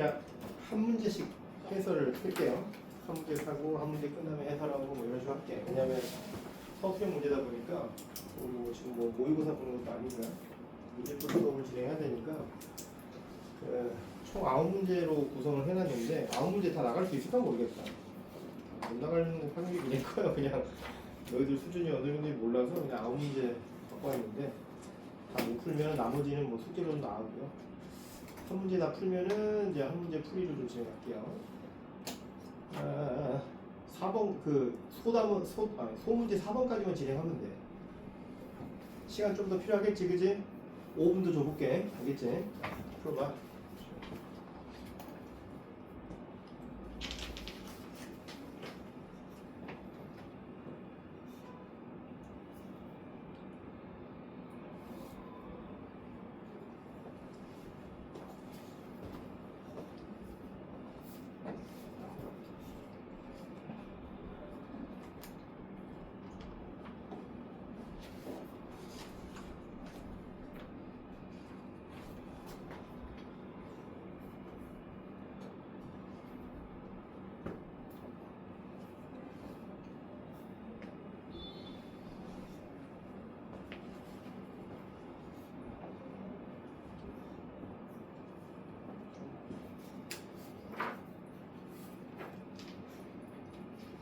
자, 한 문제씩 해설을 할게요. 한 문제 하고 한 문제 끝나면 해설하고 뭐 이런 식으로 할게. 왜냐면 서술형 문제다 보니까 우리 뭐 지금 뭐 모의고사 보는 것도 아니고요. 문제풀이 수업을 진행해야 되니까 총 9문제로 구성을 해놨는데 9문제 다 나갈 수 있을까 모르겠다. 못 나가는 확률이 굉장히 커요. 그냥 너희들 수준이 어느 정도인지 몰라서 그냥 9문제 갖고 왔는데 다 못 풀면 나머지는 뭐 숙제로 나오고요. 한 문제 다 풀면은 이제 한 문제 풀이를 좀 진행할게요. 4번 소문제 4번까지만 진행하면 돼. 시간 좀 더 필요하겠지, 그지? 5분도 줘볼게, 알겠지? 풀어봐.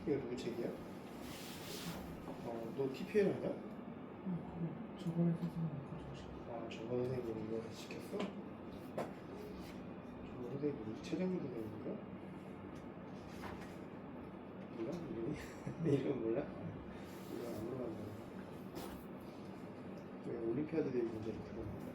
이거 누구 책이야? 너 TPL 하냐? 저번에 선생님 가져오신 저번 선생님이 이거 시켰어? 저번 선생님이 누구지? 최정규 선생님인가? 몰라? 이름이? 이름 몰라? 이거 안 물어봤는데 왜 올림피아드 대회 문제를 들었는데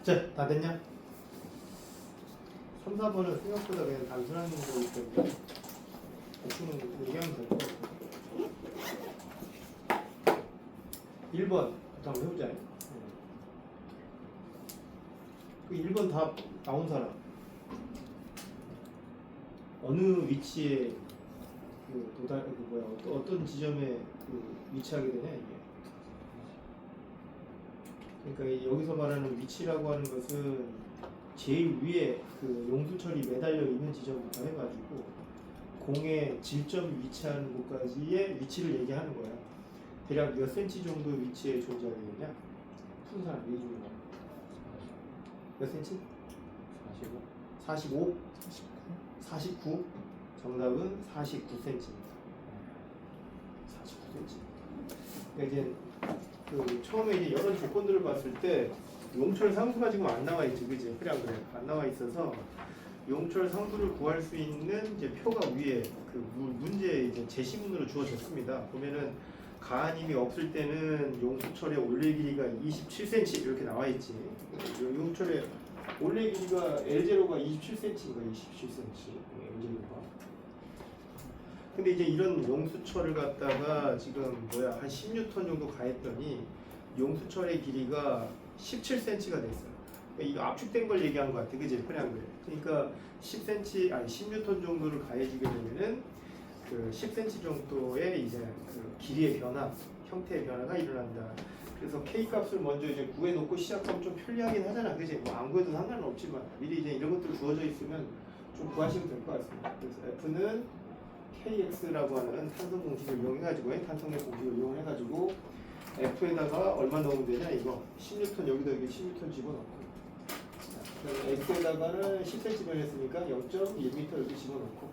자, 다 됐냐? 3, 4번은 생각보다 그냥 단순한 거기 때문에 대충 얘기하면 될 것 같아요. 1번 한번 해보자. 그 1번 답 나온 사람 어느 위치에 그 도달 그 뭐야 어떤 지점에 그 위치하게 되냐 이게. 그러니까 여기서 말하는 위치라고 하는 것은 제일 위에 그 용수철이 매달려 있는 지점부터 해가지고 공의 질점이 위치하는 곳까지의 위치를 얘기하는 거야. 대략 몇 센치 정도 위치에 존재하게 되냐? 푸른 사람 얘기 좀 해봐. 몇 센치? 45? 49? 정답은 49cm. 49cm. 그러니까 이제 그 처음에 이제 여러 조건들을 봤을 때 용철 상수가 지금 안 나와 있지, 그지? 그래 안 그래? 안 나와 있어서 용철 상수를 구할 수 있는 이제 표가 위에 그 문제 이제 제시문으로 주어졌습니다. 보면은 가한임이 없을 때는 용수철의 올레 길이가 27cm 이렇게 나와 있지. 용철의 올레 길이가 L0가 27cm인가 27cm L0가. 근데 이제 이런 용수철을 갖다가 지금 뭐야 한 10N 정도 가했더니 용수철의 길이가 17cm가 됐어요. 그러니까 이거 압축된 걸 얘기한 것 같아, 그지? 그래 안 그래? 그러니까 10cm 아니 10N 정도를 가해지게 되면은 그 10cm 정도의 이제 그 길이의 변화, 형태의 변화가 일어난다. 그래서 K 값을 먼저 이제 구해놓고 시작하면 좀 편리하긴 하잖아, 그지? 뭐 안 구해도 상관은 없지만 미리 이제 이런 것들 주어져 있으면 좀 구하시면 될 것 같습니다. 그래서 F는 KX라고 하는 탄성 공식을 이용해가지고 탄성의 공식을 이용해가지고 F에다가 얼마 넣으면 되냐 이거 10N 여기다 여기 10N 집어넣고 X에다가는 10cm 변했으니까 0.1m 이렇게 집어넣고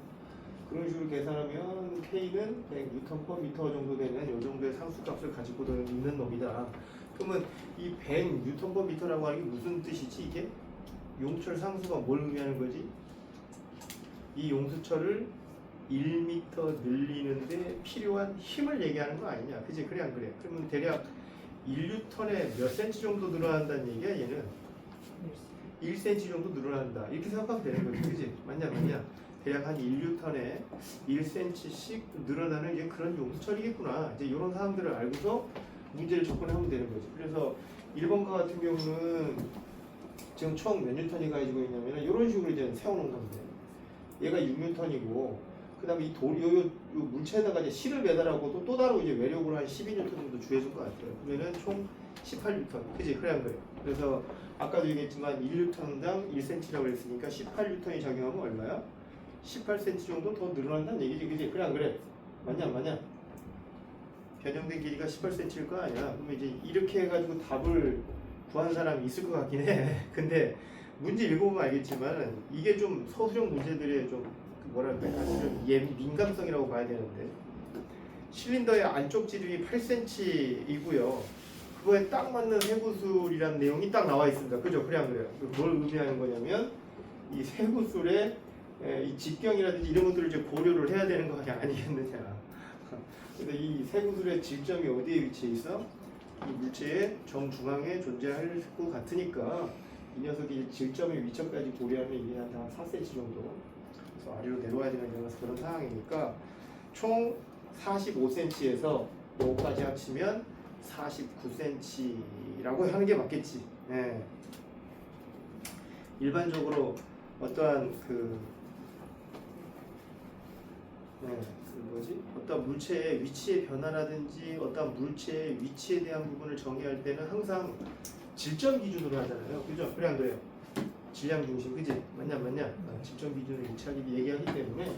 그런 식으로 계산하면 K는 100N/m 정도 되는 이 정도의 상수값을 가지고 있는 놈이다. 그러면 이 100N/m라고 하는 게 무슨 뜻이지 이게? 용철 상수가 뭘 의미하는 거지? 이 용수철을 1m 늘리는데 필요한 힘을 얘기하는 거 아니냐, 그지? 그래 안 그래? 그러면 대략 1N에 몇 cm 정도 늘어난다는 얘기야 얘는? 1cm 정도 늘어난다 이렇게 생각하면 되는 거지, 그지? 맞냐? 대략 한 1N에 1cm씩 늘어나는 이제 그런 용수철이겠구나. 이제 이런 사항들을 알고서 문제를 접근하면 되는 거지. 그래서 1번과 같은 경우는 지금 총 몇 뉴턴이 가지고 있냐면 이런 식으로 이제 세워놓은 건데 얘가 6뉴턴이고 그 다음에 이 요 물체에다가 이제 실을 매달하고 또 따로 이제 외력으로 한 12뉴턴 정도 주해준 것 같아요. 그러면은 총 18뉴턴. 그지? 그래 안 그래? 그래서 아까도 얘기했지만 1뉴턴당 1cm라고 했으니까 18뉴턴이 작용하면 얼마야? 18cm 정도 더 늘어난다는 얘기지, 그지? 그래 안 그래? 맞냐? 변형된 길이가 18cm일 거 아니야? 그러면 이제 이렇게 해가지고 답을 구한 사람이 있을 것 같긴 해. 근데 문제 읽어보면 알겠지만 이게 좀 서술형 문제들의 좀 뭐랄까 사실 좀 민감성이라고 봐야 되는데 실린더의 안쪽 지름이 8cm이고요. 그거에 딱 맞는 세구술이라는 내용이 딱 나와 있습니다. 그죠? 그래 안 그래요? 뭘 의미하는 거냐면 이 세구술의 이 직경이라든지 이런 것들을 이제 고려를 해야 되는 거 아니겠느냐. 그래서 이 세구술의 질점이 어디에 위치해 있어? 이 물체의 정중앙에 존재할 것 같으니까 이 녀석이 질점의 위치까지 고려하면 이게 한 4cm 정도 그래서 아래로 내려와야 되는 그런 상황이니까 총 45cm에서 요까지 합치면 49cm라고 하는 게 맞겠지. 네. 일반적으로 어떠한 어떤 물체의 위치의 변화라든지 어떤 물체의 위치에 대한 부분을 정의할 때는 항상 질점 기준으로 하잖아요. 그죠? 그래 안 그래요? 질량 중심, 그지? 맞냐? 질점 기준으로 얘기하기 때문에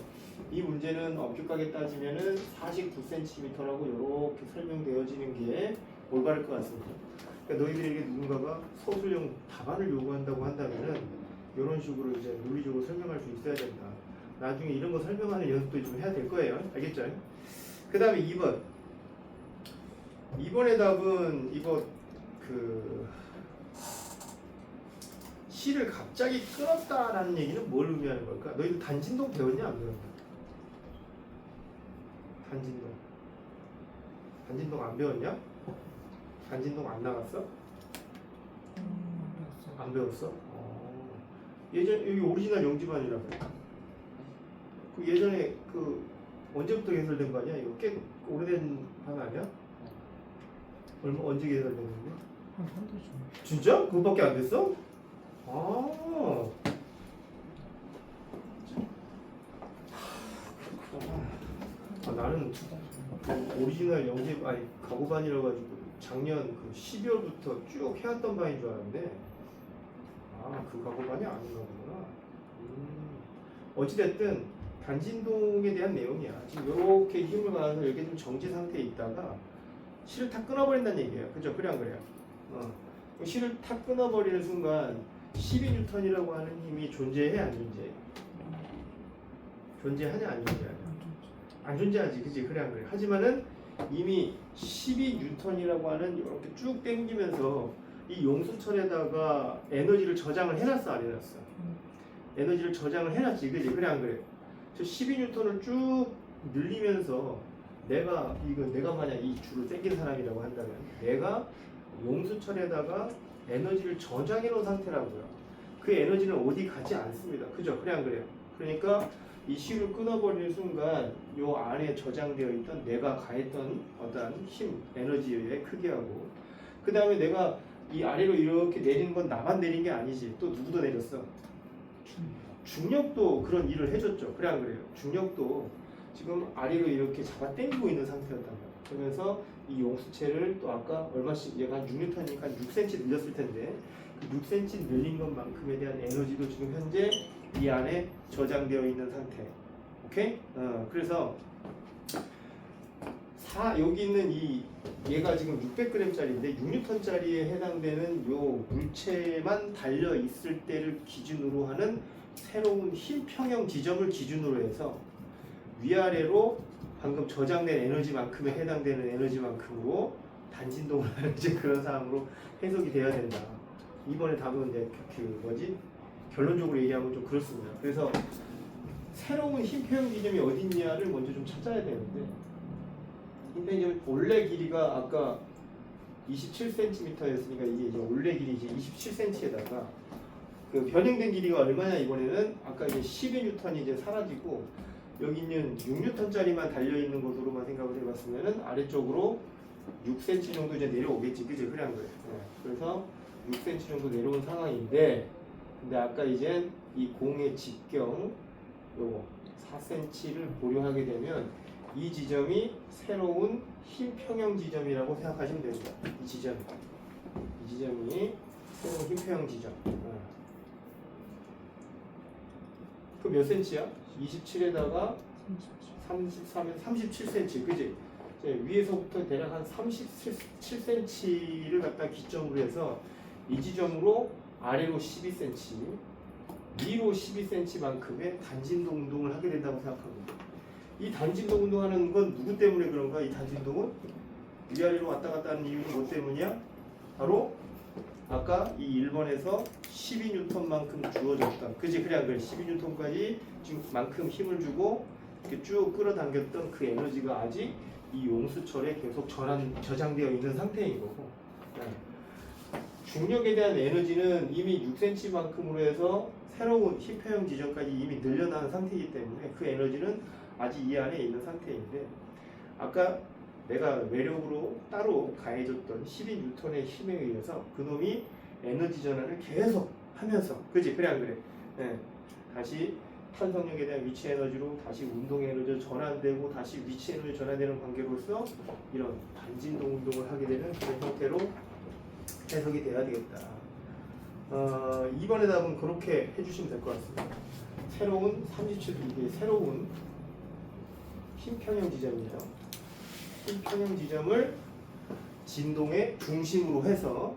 이 문제는 엄격하게 따지면은 49cm라고 이렇게 설명되어지는 게 올바를 것 같습니다. 그러니까 너희들에게 누군가가 서술형 답안을 요구한다고 한다면은 이런 식으로 이제 논리적으로 설명할 수 있어야 된다. 나중에 이런 거 설명하는 연습도 좀 해야 될 거예요. 알겠죠? 그 다음에 2번. 2번의 답은 이거 실을 갑자기 끊었다라는 얘기는 뭘 의미하는 걸까? 너희들 단진동 배웠냐? 안 배웠냐? 단진동 안 배웠냐? 단진동 안 나갔어? 안 배웠어? 예전 여기 오리지널 영지반이라고. 그 예전에 그 언제부터 개설된 거 아니야? 이거 꽤 오래된 반 아니야? 언제 개설됐는데? 한달 전. 진짜? 그거밖에 안 됐어? 아. 나는 그 오리지널 영지 아니 가구반이라 가지고 작년 그 12월부터 쭉 해왔던 반인 줄 알았는데 그 가구반이 아닌가 보구나. 어찌됐든 단진동에 대한 내용이야. 지금 이렇게 힘을 가해서 이렇게 좀 정지 상태에 있다가 실을 탁 끊어버린다는 얘기예요. 그죠? 그래 안 그래요? 실을 탁 끊어버리는 순간 12뉴턴이라고 하는 힘이 존재해 안 존재해? 존재하냐 안 존재하냐? 안 존재하지, 그지? 그래 안 그래? 하지만은 이미 12뉴턴이라고 하는 이렇게 쭉 당기면서 이 용수철에다가 에너지를 저장을 해놨어, 안 해놨어? 에너지를 저장을 해놨지, 그지? 그래 안 그래? 저 12뉴턴을 쭉 늘리면서 내가 만약 이 줄을 당긴 사람이라고 한다면 내가 용수철에다가 에너지를 저장해 놓은 상태라고요. 그 에너지는 어디 가지 않습니다. 그죠? 그래 안 그래요? 그러니까 이 실을 끊어버리는 순간 요 안에 저장되어 있던 내가 가했던 어떤 힘, 에너지의 크기하고 그 다음에 내가 이 아래로 이렇게 내리는 건 나만 내린 게 아니지. 또 누구도 내렸어? 중력도 그런 일을 해줬죠. 그래 안 그래요? 중력도 지금 아래로 이렇게 잡아 당기고 있는 상태였단 말이에요. 그러면서 이 용수체를 또 아까 얼마씩 얘가 한 6N이니까 한 6cm 늘렸을 텐데 그 6cm 늘린 것만큼에 대한 에너지도 지금 현재 이 안에 저장되어 있는 상태. 오케이? 그래서 여기 있는 얘가 지금 600g짜리인데 6N짜리에 해당되는 요 물체만 달려 있을 때를 기준으로 하는 새로운 힘 평형 지점을 기준으로 해서 위아래로 방금 저장된 에너지만큼에 해당되는 에너지만큼으로 단진동을 하는 이제 그런 상황으로 해석이 돼야 된다. 이번에 답은 이제 결론적으로 얘기하면 좀 그렇습니다. 그래서 새로운 힘 표현 기점이 어디 있냐를 먼저 좀 찾아야 되는데 힘 표현 기점 원래 길이가 아까 27cm였으니까 이게 이제 원래 길이 이제 27cm에다가 그 변형된 길이가 얼마냐 이번에는 아까 이제 12N이 이제 사라지고 여기 있는 6N짜리만 달려 있는 것으로만 생각을 해봤으면은 아래쪽으로 6cm 정도 이제 내려오겠지, 그지? 그래 안 그래? 그래서 6cm 정도 내려온 상황인데, 근데 아까 이제 이 공의 직경 요거 4cm를 고려하게 되면 이 지점이 새로운 힘 평형 지점이라고 생각하시면 됩니다. 이 지점이 새로운 힘 평형 지점. 그 몇 cm야? 27에다가 33에 37cm, 그지? 위에서부터 대략 한 37cm를 갖다 기점으로 해서 이 지점으로 아래로 12cm, 위로 12cm만큼의 단진동 운동을 하게 된다고 생각합니다. 이 단진동 운동하는 건 누구 때문에 그런가? 이 단진동은 위아래로 왔다 갔다 하는 이유는 뭐 때문이야? 바로 아까 이 1번에서 12N만큼 주어졌던, 그지? 그래 안 그래? 12N까지 지금 만큼 힘을 주고 이렇게 쭉 끌어당겼던 그 에너지가 아직 이 용수철에 계속 저장되어 있는 상태인 거고, 중력에 대한 에너지는 이미 6cm만큼으로 해서 새로운 힘표형 지점까지 이미 늘려난 상태이기 때문에 그 에너지는 아직 이 안에 있는 상태인데, 아까 내가 외력으로 따로 가해줬던 12N의 힘에 의해서 그놈이 에너지 전환을 계속 하면서, 그지? 그래 안 그래? 다시 탄성력에 대한 위치 에너지로 다시 운동 에너지로 전환되고 다시 위치 에너지 전환되는 관계로서 이런 반진동 운동을 하게 되는 그런 형태로 해석이 돼야 되겠다. 이번의 답은 그렇게 해주시면 될 것 같습니다. 새로운 37, 이게 새로운 힘평형 지점이에요. 힘평형 지점을 진동의 중심으로 해서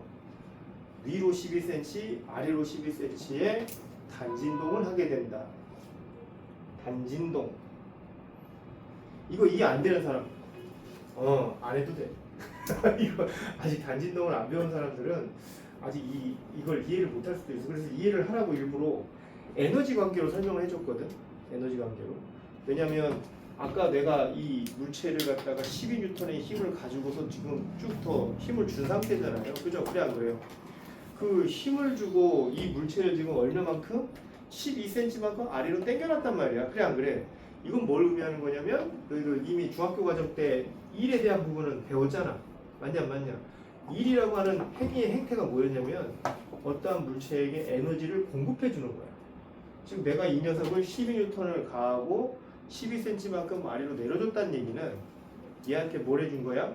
위로 12cm, 아래로 12cm의 단진동을 하게 된다. 단진동. 이거 이해 안 되는 사람, 안 해도 돼. 이거 아직 단진동을 안 배운 사람들은 아직 이걸 이해를 못 할 수도 있어. 그래서 이해를 하라고 일부러 에너지 관계로 설명을 해줬거든. 에너지 관계로. 왜냐면 아까 내가 이 물체를 갖다가 12N의 힘을 가지고서 지금 쭉 더 힘을 준 상태잖아요. 그죠? 그래 안 그래요? 그 그 힘을 주고 이 물체를 지금 얼마만큼? 12cm만큼 아래로 당겨놨단 말이야. 그래 안 그래? 이건 뭘 의미하는 거냐면 너희들 이미 중학교 과정 때 일에 대한 부분은 배웠잖아. 맞냐 안 맞냐? 일이라고 하는 행위의 행태가 뭐였냐면 어떠한 물체에게 에너지를 공급해 주는 거야. 지금 내가 이 녀석을 12N을 가하고 12cm만큼 아래로 내려줬다는 얘기는 얘한테 뭘 해준 거야?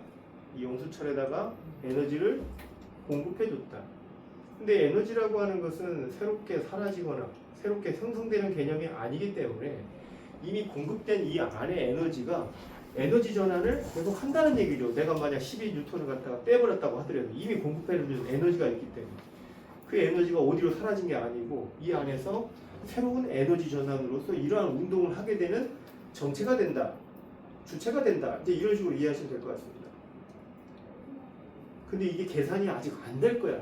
이 용수철에다가 에너지를 공급해 줬다. 근데 에너지라고 하는 것은 새롭게 사라지거나 새롭게 생성되는 개념이 아니기 때문에 이미 공급된 이 안에 에너지가 에너지 전환을 계속 한다는 얘기죠. 내가 만약 12N을 갖다가 빼버렸다고 하더라도 이미 공급해준 에너지가 있기 때문에 그 에너지가 어디로 사라진 게 아니고 이 안에서 새로운 에너지 전환으로서 이러한 운동을 하게 되는 정체가 된다. 주체가 된다. 이제 이런 식으로 이해하시면 될 것 같습니다. 근데 이게 계산이 아직 안 될 거야.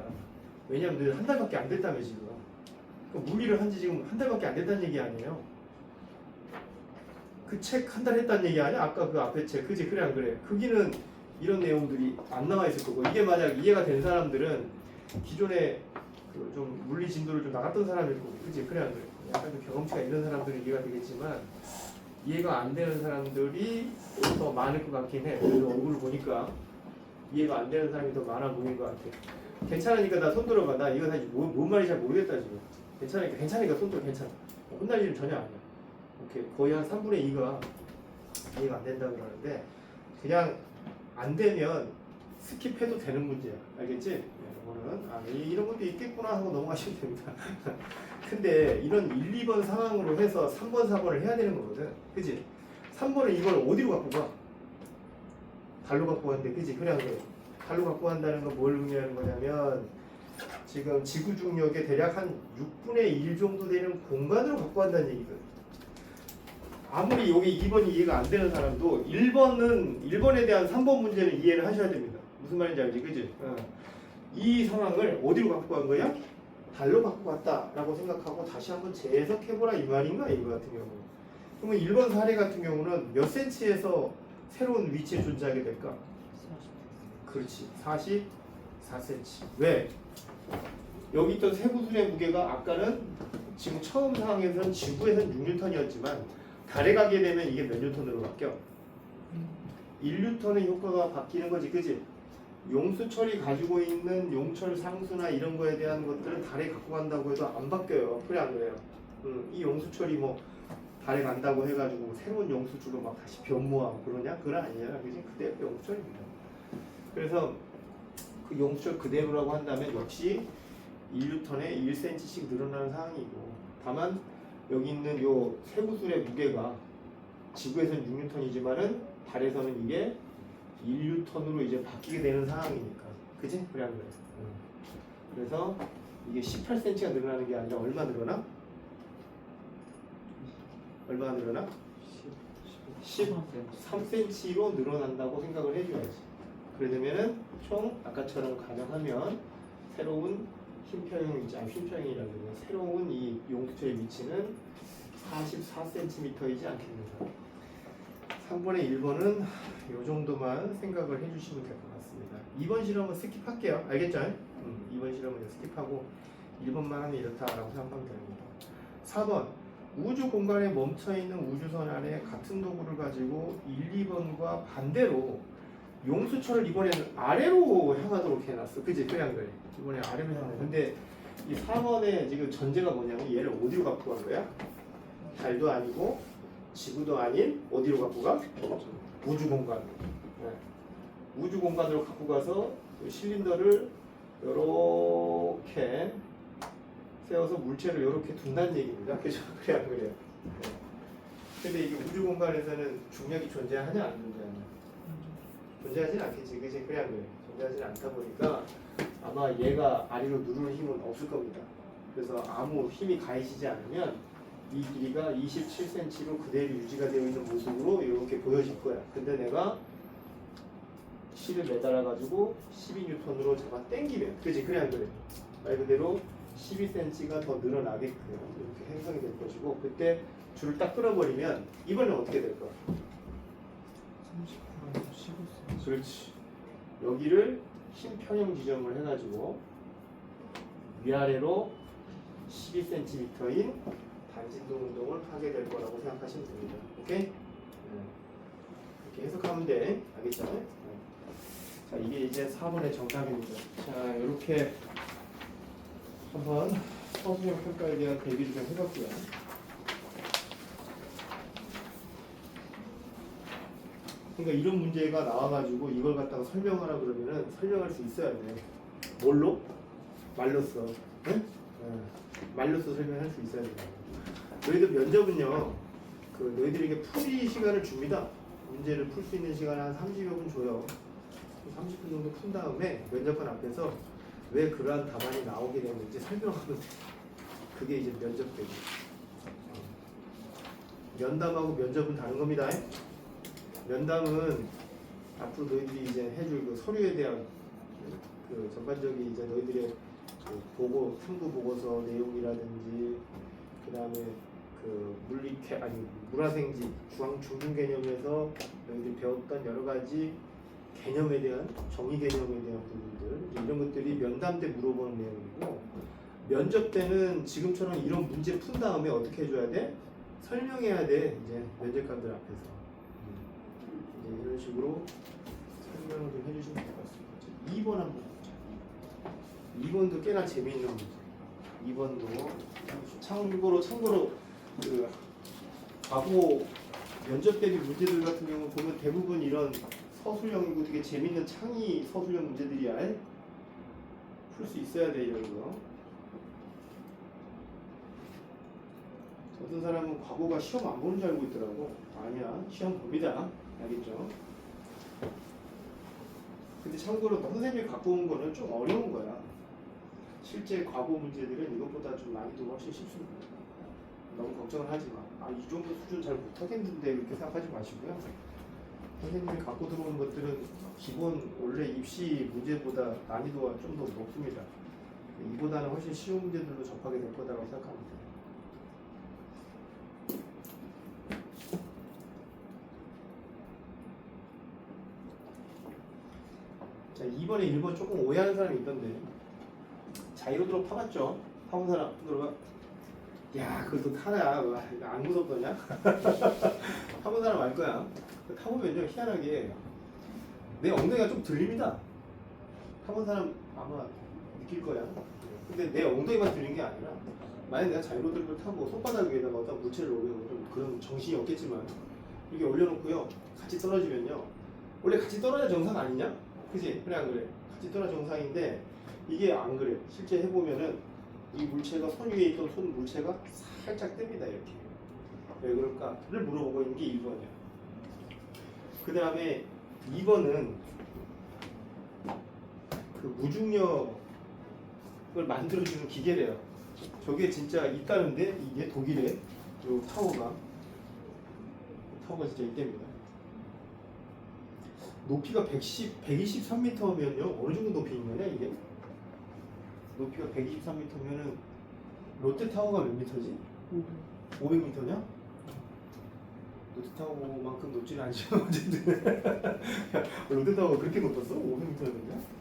왜냐면 너 한 달밖에 안 됐다며 지금. 그러니까 물리를 한 지 지금 한 달밖에 안 됐다는 얘기 아니에요. 그 책 한 달 했다는 얘기 아니야? 아까 그 앞에 책. 그지? 그래 안 그래? 거기는 이런 내용들이 안 나와 있을 거고 이게 만약 이해가 된 사람들은 기존에 그 좀 물리 진도를 좀 나갔던 사람일 거고 그지? 그래 안 그래? 약간 좀 경험치가 있는 사람들은 이해가 되겠지만 이해가 안 되는 사람들이 더 많을 것 같긴 해. 그래서 얼굴을 보니까 이해가 안 되는 사람이 더 많아 보이는 것 같아. 괜찮으니까 나 손 들어봐. 나 이거 사실 뭔 말인지 잘 모르겠다 지금. 괜찮으니까 손 들어. 괜찮아. 혼날 일은 전혀 아니야. 오케이. 거의 한 3분의 2가 이해가 안 된다고 그러는데 그냥 안 되면 스킵해도 되는 문제야. 알겠지? 이거는 이런 것도 있겠구나 하고 넘어가시면 됩니다. 근데 이런 1, 2번 상황으로 해서 3번, 4번을 해야 되는 거거든. 그치? 3번은 이걸 어디로 갖고 가? 달로 갖고 가는데, 그치? 그냥 달로 갖고 간다는 건 뭘 의미하는 거냐면 지금 지구 중력의 대략 한 6분의 1 정도 되는 공간으로 갖고 간다는 얘기거든. 아무리 여기 2번이 이해가 안 되는 사람도 1번에 대한 3번 문제는 이해를 하셔야 됩니다. 무슨 말인지 알지? 그치? 이 상황을 어디로 갖고 간 거야? 달로 갖고 왔다라고 생각하고 다시 한번 재해석해보라 이 말인가 이거 같은 경우. 그러면 1번 사례 같은 경우는 몇 센치에서 새로운 위치에 존재하게 될까? 40. 그렇지. 44cm. 왜? 여기 있던 세구술의 무게가 아까는 지금 처음 상황에서는 지구에서는 6N이었지만 달에 가게 되면 이게 몇 N으로 바뀌어? 1N의 효과가 바뀌는 거지. 그지? 용수철이 가지고 있는 용철 상수나 이런 거에 대한 것들은 달에 갖고 간다고 해도 안 바뀌어요. 그래 안 그래요? 이 용수철이 뭐 달에 간다고 해가지고 새로운 용수철로 막 다시 변모하고 그러냐? 그건 아니잖아. 그지? 그대로 용수철입니다. 그래서 그 용수철 그대로라고 한다면 역시 1N에 1cm씩 늘어나는 상황이고 다만 여기 있는 요 세구술의 무게가 지구에서는 6N이지만은 달에서는 이게 1N으로 이제 바뀌게 되는 상황이니까. 그치? 그래 안 그래? 그래서 이게 18cm가 늘어나는 게 아니라 얼마 늘어나? 얼마 늘어나? 13cm로 늘어난다고 생각을 해줘야지. 그러려면은 총 아까처럼 가정하면 새로운 흰평형이라는 새로운 이 용수철의 위치는 44cm이지 않겠는가. 3번의 1번은 이 정도만 생각을 해주시면 될 것 같습니다. 2번 실험은 스킵할게요. 알겠죠? 2번 실험은 스킵하고 1번만 하면 이렇다라고 생각하면 됩니다. 4번 우주 공간에 멈춰있는 우주선 안에 같은 도구를 가지고 1, 2번과 반대로 용수철을 이번에는 아래로 향하도록 해놨어. 그치? 그냥 그래. 이번에 아래로 향해. 근데 이 4번의 지금 전제가 뭐냐면 얘를 어디로 갖고 간 거야? 달도 아니고 지구도 아닌 어디로 갖고 가? 우주 공간으로. 네. 우주 공간으로 갖고 가서 실린더를 이렇게 세워서 물체를 이렇게 둔다는 얘기입니다. 그죠? 그래 안 그래요? 네. 근데 이게 우주 공간에서는 중력이 존재하냐 안 존재하냐? 존재하진 않겠지. 그지? 그래 안 그래? 존재하진 않다 보니까 아마 얘가 아래로 누르는 힘은 없을 겁니다. 그래서 아무 힘이 가해지지 않으면 이 길이가 27cm로 그대로 유지가 되어 있는 모습으로 이렇게 보여질 거야. 근데 내가 실을 매달아 가지고 12N으로 잡아 당기면, 그지? 그래 안 그래? 말 그대로 12cm가 더 늘어나게끔 이렇게 형성이 될 것이고, 그때 줄을 딱 끌어버리면 이번엔 어떻게 될까? 39에서 15cm. 그렇지. 여기를 흰 평형 지점을 해가지고 위아래로 12cm인 반진동 운동을 하게 될 거라고 생각하시면 됩니다. 오케이? 이렇게 해석하면 돼. 알겠죠? 자, 이게 이제 4번의 정답입니다. 자, 이렇게 한번 서술형 평가에 대한 대비를 좀 해봤고요. 그러니까 이런 문제가 나와가지고 이걸 갖다가 설명하라 그러면은 설명할 수 있어야 돼. 뭘로? 말로써. 응? 말로써 설명할 수 있어야 돼. 너희들 면접은요, 그 너희들에게 풀이 시간을 줍니다. 문제를 풀 수 있는 시간 한 30여 분 줘요. 30분 정도 푼 다음에 면접관 앞에서 왜 그러한 답안이 나오게 됐는지 설명하면 돼. 그게 이제 면접 대비. 면담하고 면접은 다른 겁니다. 면담은 앞으로 너희들이 이제 해줄 그 서류에 대한 그 전반적인 이제 너희들의 그 보고 탐구 보고서 내용이라든지 그 다음에 그 물화생지 중등 개념에서 너희들이 배웠던 여러 가지 개념에 대한 정의 개념에 대한 부분들 이제 이런 것들이 면담 때 물어보는 내용이고 면접 때는 지금처럼 이런 문제 푼 다음에 어떻게 해줘야 돼? 설명해야 돼. 이제 면접관들 앞에서. 이제 이런 식으로 설명을 좀 해주시면 될 것 같습니다. 2번 한번 보자. 2번도 꽤나 재미있는 문제. 2번도 참고로 그 과거 면접 대비 문제들 같은 경우 보면 대부분 이런 서술형이고 되게 재미있는 창의 서술형 문제들이야. 풀 수 있어야 돼 이런 거. 어떤 사람은 과거가 시험 안 보는 줄 알고 있더라고. 아니야, 시험 봅니다. 알겠죠? 근데 참고로 선생님이 갖고 온 거는 좀 어려운 거야. 실제 과거 문제들은 이것보다 좀 난이도가 훨씬 쉽습니다. 너무 걱정을 하지 마. 아, 이 정도 수준 잘 못하겠는데 이렇게 생각하지 마시고요. 선생님이 갖고 들어오는 것들은 기본 원래 입시 문제보다 난이도가 좀 더 높습니다. 이보다는 훨씬 쉬운 문제들로 접하게 될 거라고 생각합니다. 자, 2번에 1번 조금 오해하는 사람이 있던데. 자이로드롭 타봤죠? 타본 사람 들어봐. 야, 그것도 타야. 와, 이거 안 무섭더냐? 타본 사람 알 거야. 타보면요, 희한하게 내 엉덩이가 좀 들립니다. 타본 사람 아마 느낄 거야. 근데 내 엉덩이만 들리는 게 아니라 만약 내가 자이로드롭을 타고 손바닥 위에다가 어떤 물체를 올려놓으면 좀 그런 정신이 없겠지만 이렇게 올려놓고요, 같이 떨어지면요, 원래 같이 떨어져야 정상 아니냐? 그지? 그래 안 그래? 같이 떨어져 정상인데 이게 안 그래. 실제 해보면은 이 물체가 손 위에 있던 손 물체가 살짝 뜹니다. 이렇게. 왜 그럴까?를 물어보고 있는 게 1번이야. 그 다음에 2번은 그 무중력을 만들어주는 기계래요. 저게 진짜 있다는데 이게 독일에 요 타워가 진짜 있답니다. 높이가 123m면요 어느 정도 높이 있느냐 이게? 높이가 123m면은 롯데타워가 몇 미터지? 500m냐? 롯데타워만큼 높지는 않지만 어쨌든 롯데타워가 그렇게 높았어? 500m였냐?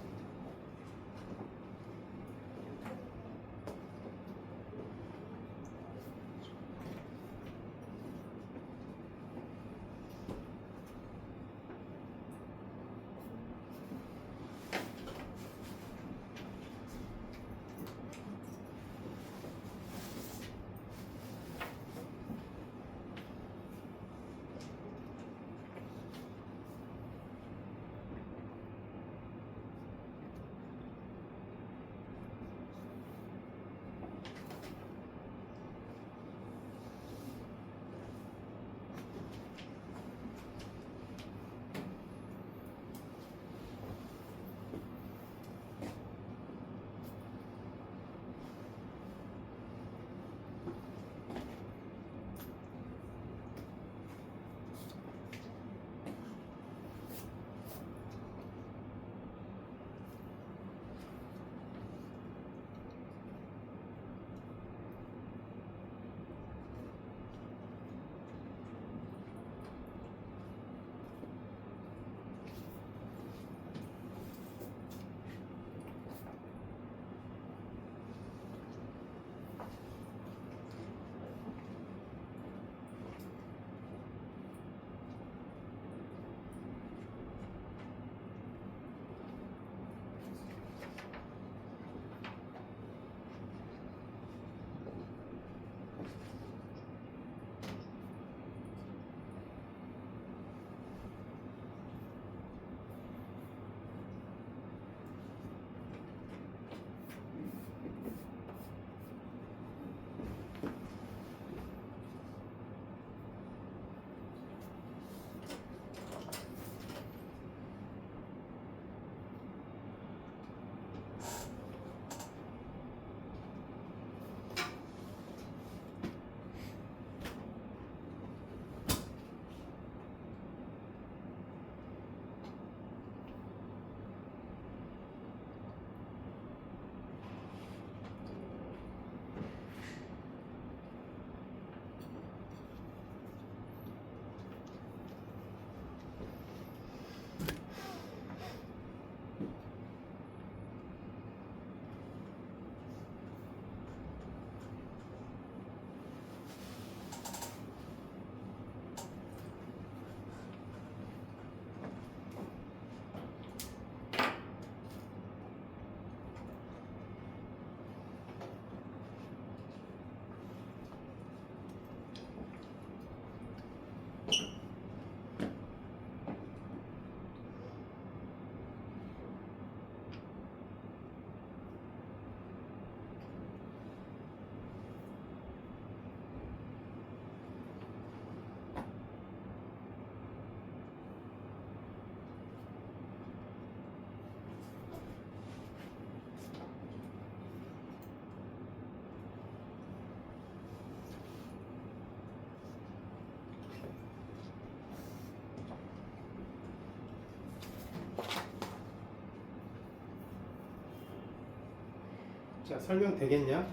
자, 설명 되겠냐?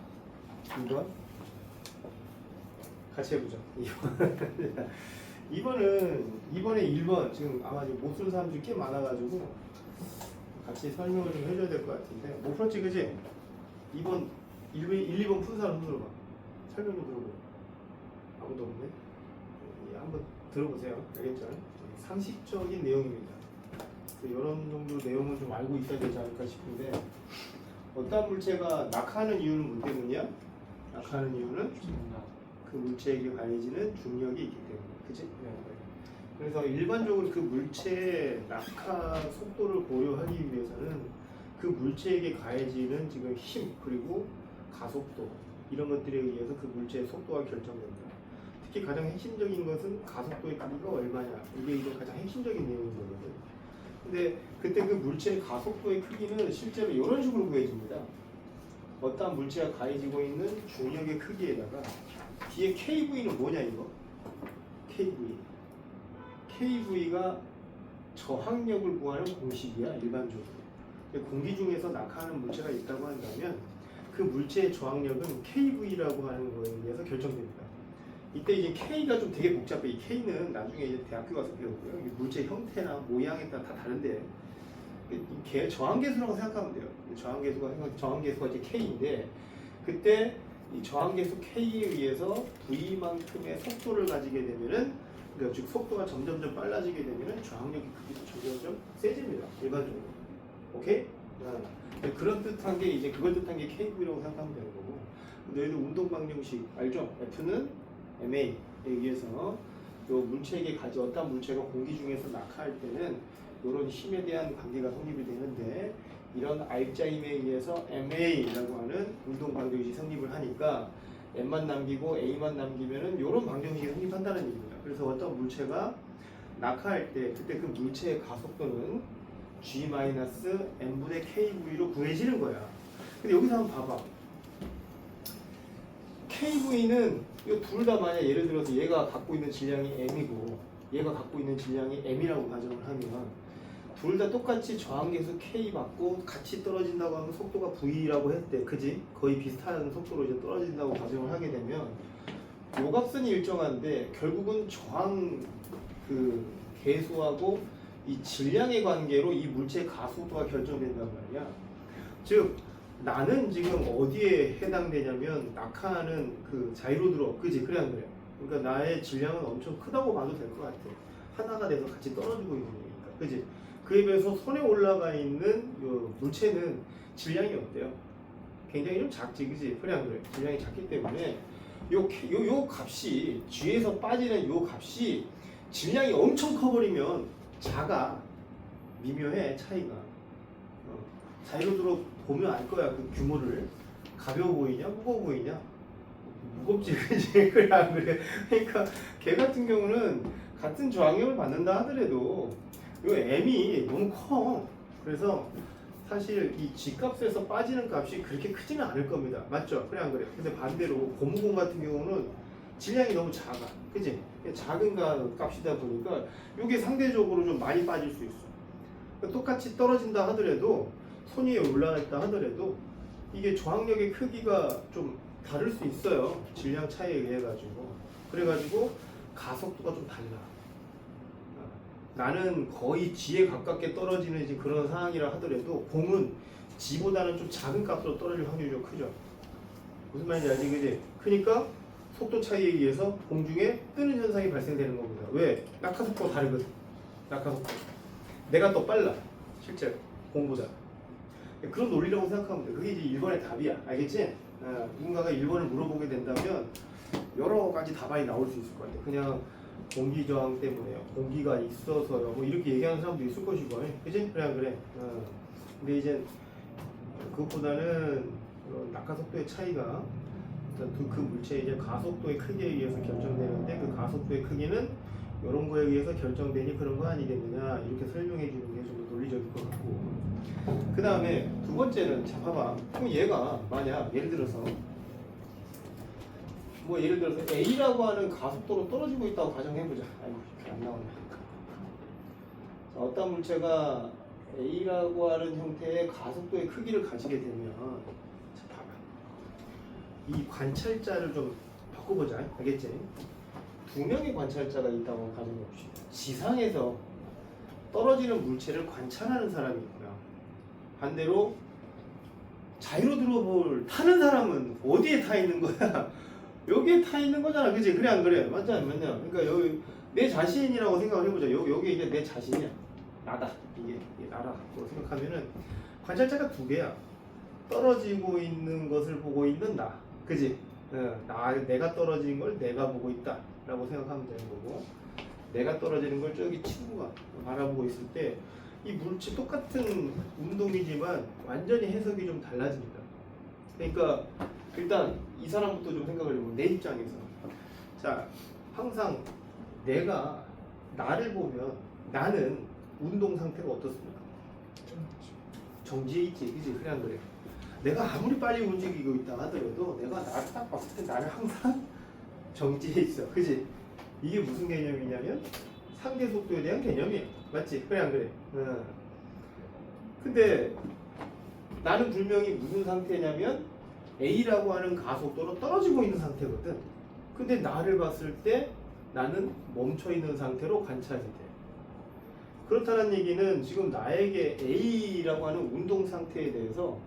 2번 같이 해보자. 2번에 1번 지금 아마 못 쓰는 사람들이 꽤 많아가지고 같이 설명을 좀 해줘야 될 것 같은데 못 풀었지 그지? 2번 1, 2번 푼 사람 손 들어봐. 설명 좀 들어보고. 아무도 없네? 예, 한번 들어보세요. 알겠죠? 상식적인 내용입니다. 이런 정도 내용은 좀 알고 있어야 되지 않을까 싶은데 어떤 물체가 낙하하는 이유는 뭐 때문이야? 낙하하는 이유는 그 물체에게 가해지는 중력이 있기 때문에 그치? 그래서 일반적으로 그 물체의 낙하 속도를 고려하기 위해서는 그 물체에게 가해지는 지금 힘 그리고 가속도 이런 것들에 의해서 그 물체의 속도가 결정됩니다. 특히 가장 핵심적인 것은 가속도의 크기가 얼마냐 이게 이제 가장 핵심적인 내용인 거거든요. 근데 그때 그 물체의 가속도의 크기는 실제로 이런 식으로 구해집니다. 어떠한 물체가 가해지고 있는 중력의 크기에다가 뒤에 KV는 뭐냐 이거? KV가 저항력을 구하는 공식이야 일반적으로. 공기 중에서 낙하하는 물체가 있다고 한다면 그 물체의 저항력은 KV라고 하는 거에 의해서 결정됩니다. 이때 이제 K가 좀 되게 복잡해. 이 K는 나중에 이제 대학교 가서 배우고요. 이 물체 형태나 모양에 따라 다 다른데 이 저항계수라고 생각하면 돼요. 저항계수가 이제 K인데 그때 이 저항계수 K에 의해서 V만큼의 속도를 가지게 되면은 그러니까 즉 속도가 점점점 빨라지게 되면은 저항력의 크기도 점점점 세집니다. 일반적으로. 오케이? 그런 뜻한 게 이제 그걸 뜻한 게 KV라고 생각하면 되는 거고. 너희들 운동 방정식 알죠? F는 MA에 의해서 요 물체에게 어떤 물체가 공기 중에서 낙하할 때는 이런 힘에 대한 관계가 성립이 되는데 이런 R자임에 의해서 MA라고 하는 운동 방정식이 성립을 하니까 M만 남기고 A만 남기면은 이런 방정식이 성립한다는 얘기입니다. 그래서 어떤 물체가 낙하할 때 그때 그 물체의 가속도는 G-M분의 KV로 구해지는 거야. 근데 여기서 한번 봐봐. KV는 이 둘 다 만약 예를 들어서 얘가 갖고 있는 질량이 M이고 얘가 갖고 있는 질량이 M이라고 가정을 하면 둘 다 똑같이 저항계수 K 받고 같이 떨어진다고 하면 속도가 V라고 했대. 그지? 거의 비슷한 속도로 이제 떨어진다고 가정을 하게 되면 요 값은 일정한데 결국은 저항 그 계수하고 이 질량의 관계로 이 물체의 가속도가 결정된단 말이야. 즉 나는 지금 어디에 해당되냐면 낙하하는 그 자이로드롭 그지? 그래 안 그래? 그러니까 나의 질량은 엄청 크다고 봐도 될 것 같아. 하나가 돼서 같이 떨어지고 있는 거니까 그지? 그에 비해서 손에 올라가 있는 요 물체는 질량이 어때요? 굉장히 좀 작지 그지? 그래 안 그래? 질량이 작기 때문에 요 값이 G에서 빠지는 요 값이 질량이 엄청 커버리면 작아 미묘해 차이가. 자이로드롭 보면 알 거야 그 규모를. 가벼워 보이냐 무거워 보이냐? 무겁지 그지? 그래 안 그래? 그러니까 걔 같은 경우는 같은 저항력을 받는다 하더라도 요 M이 너무 커. 그래서 사실 이 G값에서 빠지는 값이 그렇게 크지는 않을 겁니다. 맞죠? 그래 안 그래? 근데 반대로 고무공 같은 경우는 질량이 너무 작아. 그지? 작은 값이다 보니까 이게 상대적으로 좀 많이 빠질 수 있어. 그러니까 똑같이 떨어진다 하더라도 손 위에 올라있다 하더라도 이게 저항력의 크기가 좀 다를 수 있어요. 질량 차이에 의해 가지고. 그래가지고 가속도가 좀 달라. 나는 거의 G에 가깝게 떨어지는 이제 그런 상황이라 하더라도 공은 G보다는 좀 작은 값으로 떨어질 확률이 좀 크죠. 무슨 말인지 알지? 그지? 그러니까 속도 차이에 의해서 공중에 뜨는 현상이 발생되는 겁니다. 왜? 낙하속도가 다르거든. 낙하속도. 내가 더 빨라. 실제로 공보다. 그런 논리라고 생각하면 돼. 그게 이제 1번의 답이야. 알겠지? 누군가가 1번을 물어보게 된다면 여러 가지 답안이 나올 수 있을 것 같아. 그냥 공기 저항 때문에요. 공기가 있어서요. 뭐 이렇게 얘기하는 사람도 있을 것이고. 그지? 그래, 그래. 근데 이제 그것보다는 낙하속도의 차이가 그 물체의 이제 가속도의 크기에 의해서 결정되는데 그 가속도의 크기는 이런 거에 의해서 결정되니 그런 거 아니겠느냐 이렇게 설명해 주는 게 좀 더 논리적일 것 같고. 그 다음에 두 번째는 자 봐봐. 그럼 얘가 만약 예를 들어서 A라고 하는 가속도로 떨어지고 있다고 가정해보자. 아이고 안 나오네. 자, 어떤 물체가 A라고 하는 형태의 가속도의 크기를 가지게 되면 자 봐봐. 이 관찰자를 좀 바꿔보자. 알겠지? 두 명의 관찰자가 있다고 가정해봅시다. 지상에서 떨어지는 물체를 관찰하는 사람이 있고요. 반대로 자유로드롭을 타는 사람은 어디에 타 있는 거야? 여기에 타 있는 거잖아. 그지? 그래 안 그래? 맞지 안 맞냐? 그러니까 여기 내 자신이라고 생각을 해보자. 여기 이게 내 자신이야. 나다. 이게 나라고 생각하면은 관찰자가 두 개야. 떨어지고 있는 것을 보고 있는 나. 그지? 내가 떨어진 걸 내가 보고 있다. 라고 생각하면 되는 거고, 내가 떨어지는 걸 저기 친구가 바라보고 있을 때 이 물체 똑같은 운동이지만 완전히 해석이 좀 달라집니다. 그러니까 일단 이 사람부터 좀 생각을 해보면 내 입장에서 자 항상 내가 나를 보면 나는 운동 상태가 어떻습니까? 정지해 있지, 그지? 그래 안 그래? 내가 아무리 빨리 움직이고 있다 하더라도 내가 나를 딱 봤을 때 나를 항상 정지해 있어, 그지? 이게 무슨 개념이냐면 상대 속도에 대한 개념이에요. 맞지? 그래 안 그래? 근데 나는 분명히 무슨 상태냐면 A라고 하는 가속도로 떨어지고 있는 상태거든. 근데 나를 봤을 때 나는 멈춰 있는 상태로 관찰이 돼. 그렇다는 얘기는 지금 나에게 A라고 하는 운동 상태에 대해서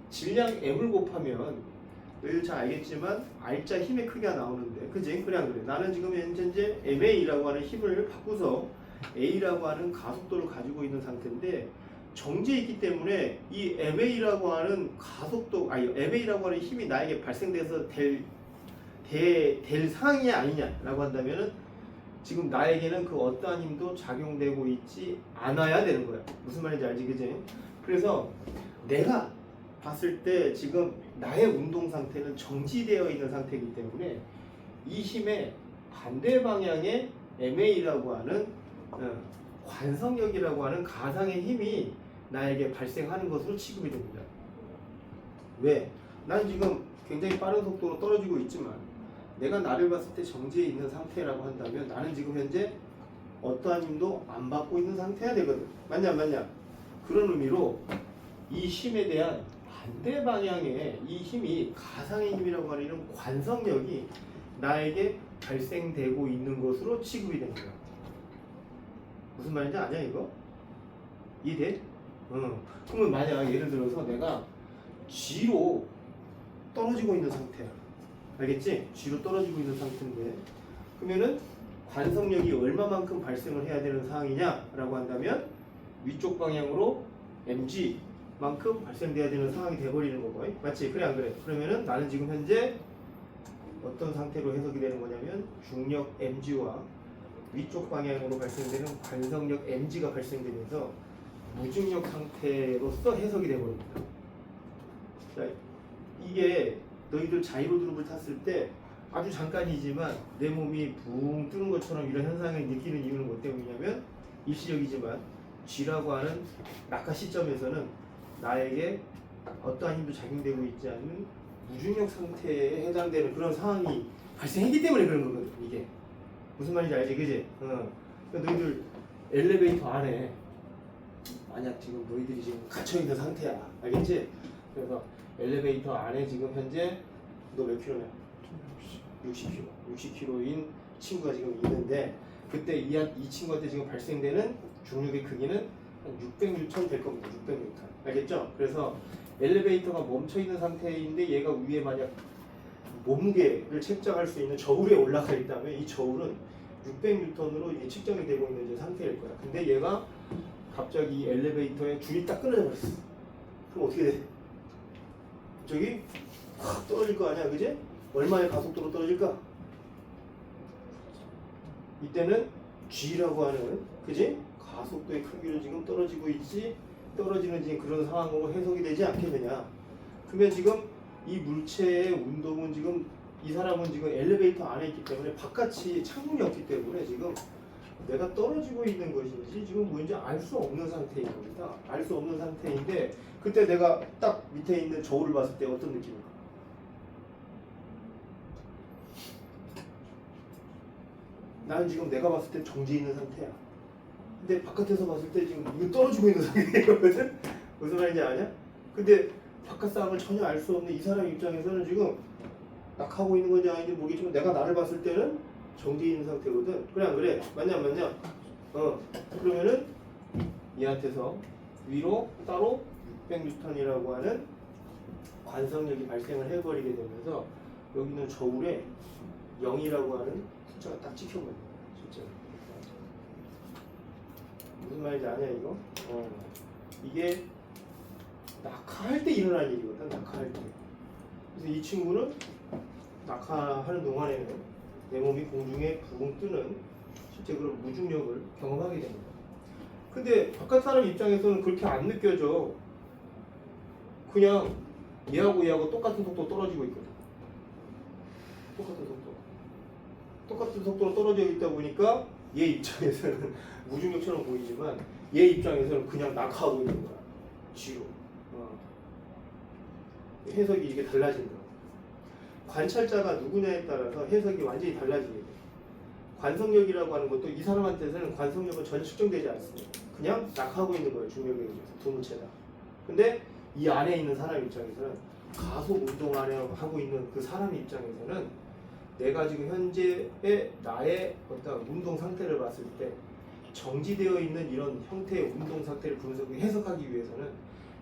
질량 M을 곱하면 늘 잘 알겠지만 R자 힘의 크기가 나오는데, 그지? 그래 안 그래? 나는 지금 현재 MA라고 하는 힘을 바꾸서 A라고 하는 가속도를 가지고 있는 상태인데 정지해 있기 때문에 이 MA라고 하는 MA라고 하는 힘이 나에게 발생돼서 될 상황이 아니냐라고 한다면은 지금 나에게는 그 어떠한 힘도 작용되고 있지 않아야 되는 거야. 무슨 말인지 알지, 그지? 그래서 내가 봤을 때 지금 나의 운동 상태는 정지되어 있는 상태이기 때문에 이 힘의 반대 방향의 MA라고 하는 관성력이라고 하는 가상의 힘이 나에게 발생하는 것으로 취급이 됩니다. 왜? 난 지금 굉장히 빠른 속도로 떨어지고 있지만 내가 나를 봤을 때 정지해 있는 상태라고 한다면 나는 지금 현재 어떠한 힘도 안 받고 있는 상태야 되거든. 맞냐 안 맞냐? 그런 의미로 이 힘에 대한 반대 방향의 이 힘이 가상의 힘이라고 하는 이런 관성력이 나에게 발생되고 있는 것으로 취급이 됩니다. 무슨 말인지 아냐 이거? 이해돼? 그러면 만약 예를 들어서 내가 G로 떨어지고 있는 상태야. 알겠지? G로 떨어지고 있는 상태인데 그러면은 관성력이 얼마만큼 발생을 해야 되는 상황이냐라고 한다면 위쪽 방향으로 mg만큼 발생돼야 되는 상황이 돼버리는 거고, 맞지? 그래 안 그래? 그러면은 나는 지금 현재 어떤 상태로 해석이 되는 거냐면 중력 mg와 위쪽 방향으로 발생되는 관성력 mg가 발생되면서 무중력 상태로서 해석이 돼버립니다. 자, 이게 너희들 자이로드롭을 탔을 때 아주 잠깐이지만 내 몸이 붕 뜨는 것처럼 이런 현상을 느끼는 이유는 뭐 때문이냐면 일시적이지만 G라고 하는 낙하 시점에서는 나에게 어떠한 힘도 작용되고 있지 않은 무중력 상태에 해당되는 그런 상황이 발생했기 때문에 그런 거거든. 이게 무슨 말인지 알지, 그지? 그러니까 너희들 엘리베이터 안에 만약 지금 너희들이 지금 갇혀 있는 상태야, 알겠지? 그래서 엘리베이터 안에 지금 현재 너 몇 킬로냐? 60kg인 친구가 지금 있는데 그때 이 친구한테 지금 발생되는 중력의 크기는 한 600N 될 겁니다. 600N. 알겠죠? 그래서 엘리베이터가 멈춰 있는 상태인데 얘가 위에 만약 몸무게를 측정할 수 있는 저울에 올라가 있다면 이 저울은 600N으로 측정이 되고 있는 이제 상태일 거야. 근데 얘가 갑자기 이 엘리베이터에 줄이 딱 끊어져 버렸어. 그럼 어떻게 돼? 저기 확 떨어질 거 아니야, 그지? 얼마의 가속도로 떨어질까? 이때는 G라고 하는, 그지? 가속도의 크기로 지금 떨어지고 있지, 떨어지는 지금 그런 상황으로 해석이 되지 않겠느냐. 그러면 지금 이 물체의 운동은 지금 이 사람은 지금 엘리베이터 안에 있기 때문에 바깥이 창문이 없기 때문에 지금 내가 떨어지고 있는 것인지 지금 뭔지 알 수 없는 상태인 겁니다. 알 수 없는 상태인데 그때 내가 딱 밑에 있는 저울을 봤을 때 어떤 느낌일까? 나는 지금 내가 봤을 때 정지해 있는 상태야. 근데 바깥에서 봤을 때 지금 이거 떨어지고 있는 상태거든? 무슨 말인지 아냐? 근데 바깥 상황을 전혀 알 수 없는 이 사람 입장에서는 지금 낙하고 있는 건지 아닌지 모르겠지만 내가 나를 봤을 때는 정지해 있는 상태거든. 그래 안 그래? 맞냐 안 맞냐? 그러면은 얘한테서 위로 따로 600N이라고 하는 관성력이 발생을 해버리게 되면서 여기는 저울에 0이라고 하는 숫자가 딱 찍혀버려요. 실제로. 무슨 말인지 아냐 이거? 이게 낙하할 때 일어난 일이거든. 낙하할 때. 그래서 이 친구는 낙하하는 동안에는 내 몸이 공중에 붕 뜨는 실제 그런 무중력을 경험하게 됩니다. 근데 바깥 사람 입장에서는 그렇게 안 느껴져. 그냥 얘하고 똑같은 속도로 떨어지고 있거든. 똑같은 속도로 떨어져 있다 보니까 얘 입장에서는 무중력처럼 보이지만 얘 입장에서는 그냥 낙하하고 있는 거야. 뒤로. 해석이 이게 달라진다. 관찰자가 누구냐에 따라서 해석이 완전히 달라지게 돼. 관성력이라고 하는 것도 이 사람한테는 관성력은 전혀 측정되지 않습니다. 그냥 낙하고 있는 거예요. 중력에 의해서 두물체다. 근데 이 안에 있는 사람 입장에서는 가속 운동 안에 하고 있는 그 사람 입장에서는 내가 지금 현재의 나의 어떤 운동 상태를 봤을 때 정지되어 있는 이런 형태의 운동 상태를 해석하기 위해서는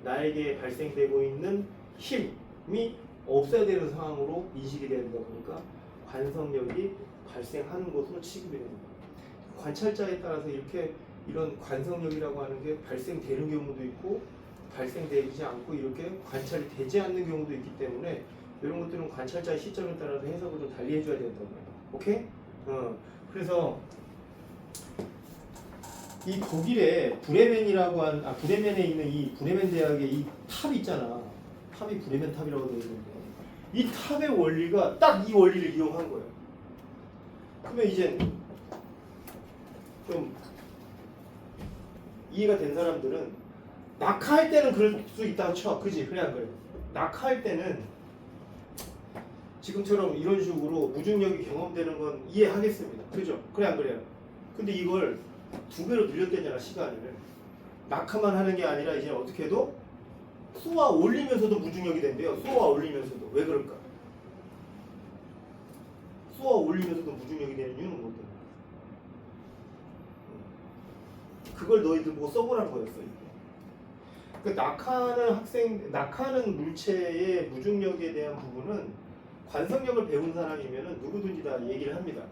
나에게 발생되고 있는 힘이 없어야 되는 상황으로 인식이 되다 보니까 관성력이 발생하는 것으로 취급이 됩니다. 관찰자에 따라서 이렇게 이런 관성력이라고 하는 게 발생되는 경우도 있고 발생되지 않고 이렇게 관찰이 되지 않는 경우도 있기 때문에 이런 것들은 관찰자의 시점에 따라서 해석을 좀 달리 해줘야 된다고요. 오케이? 그래서 이 독일의 브레멘이라고 한 브레멘에 있는 이 브레멘 대학의 이 탑 있잖아. 탑이 브레멘 탑이라고 되어 있는데 이 탑의 원리가 딱 이 원리를 이용한 거예요. 그러면 이제 좀 이해가 된 사람들은 낙하할 때는 그럴 수 있다고 쳐. 그지? 그래 안 그래? 낙하할 때는 지금처럼 이런 식으로 무중력이 경험되는 건 이해하겠습니다. 그죠? 그래 안 그래요? 근데 이걸 두 배로 늘렸대잖아 시간을. 낙하만 하는 게 아니라 이제 어떻게 해도 쏘아 올리면서도 무중력이 된대요. 쏘아 올리면서도. 왜 그럴까? 쏘아 올리면서도 무중력이 되는 이유는 뭐 때문에? 그걸 너희들 보고 써보라는 거였어. 이게. 그 낙하는 물체의 무중력에 대한 부분은 관성력을 배운 사람이면 누구든지 다 얘기를 합니다.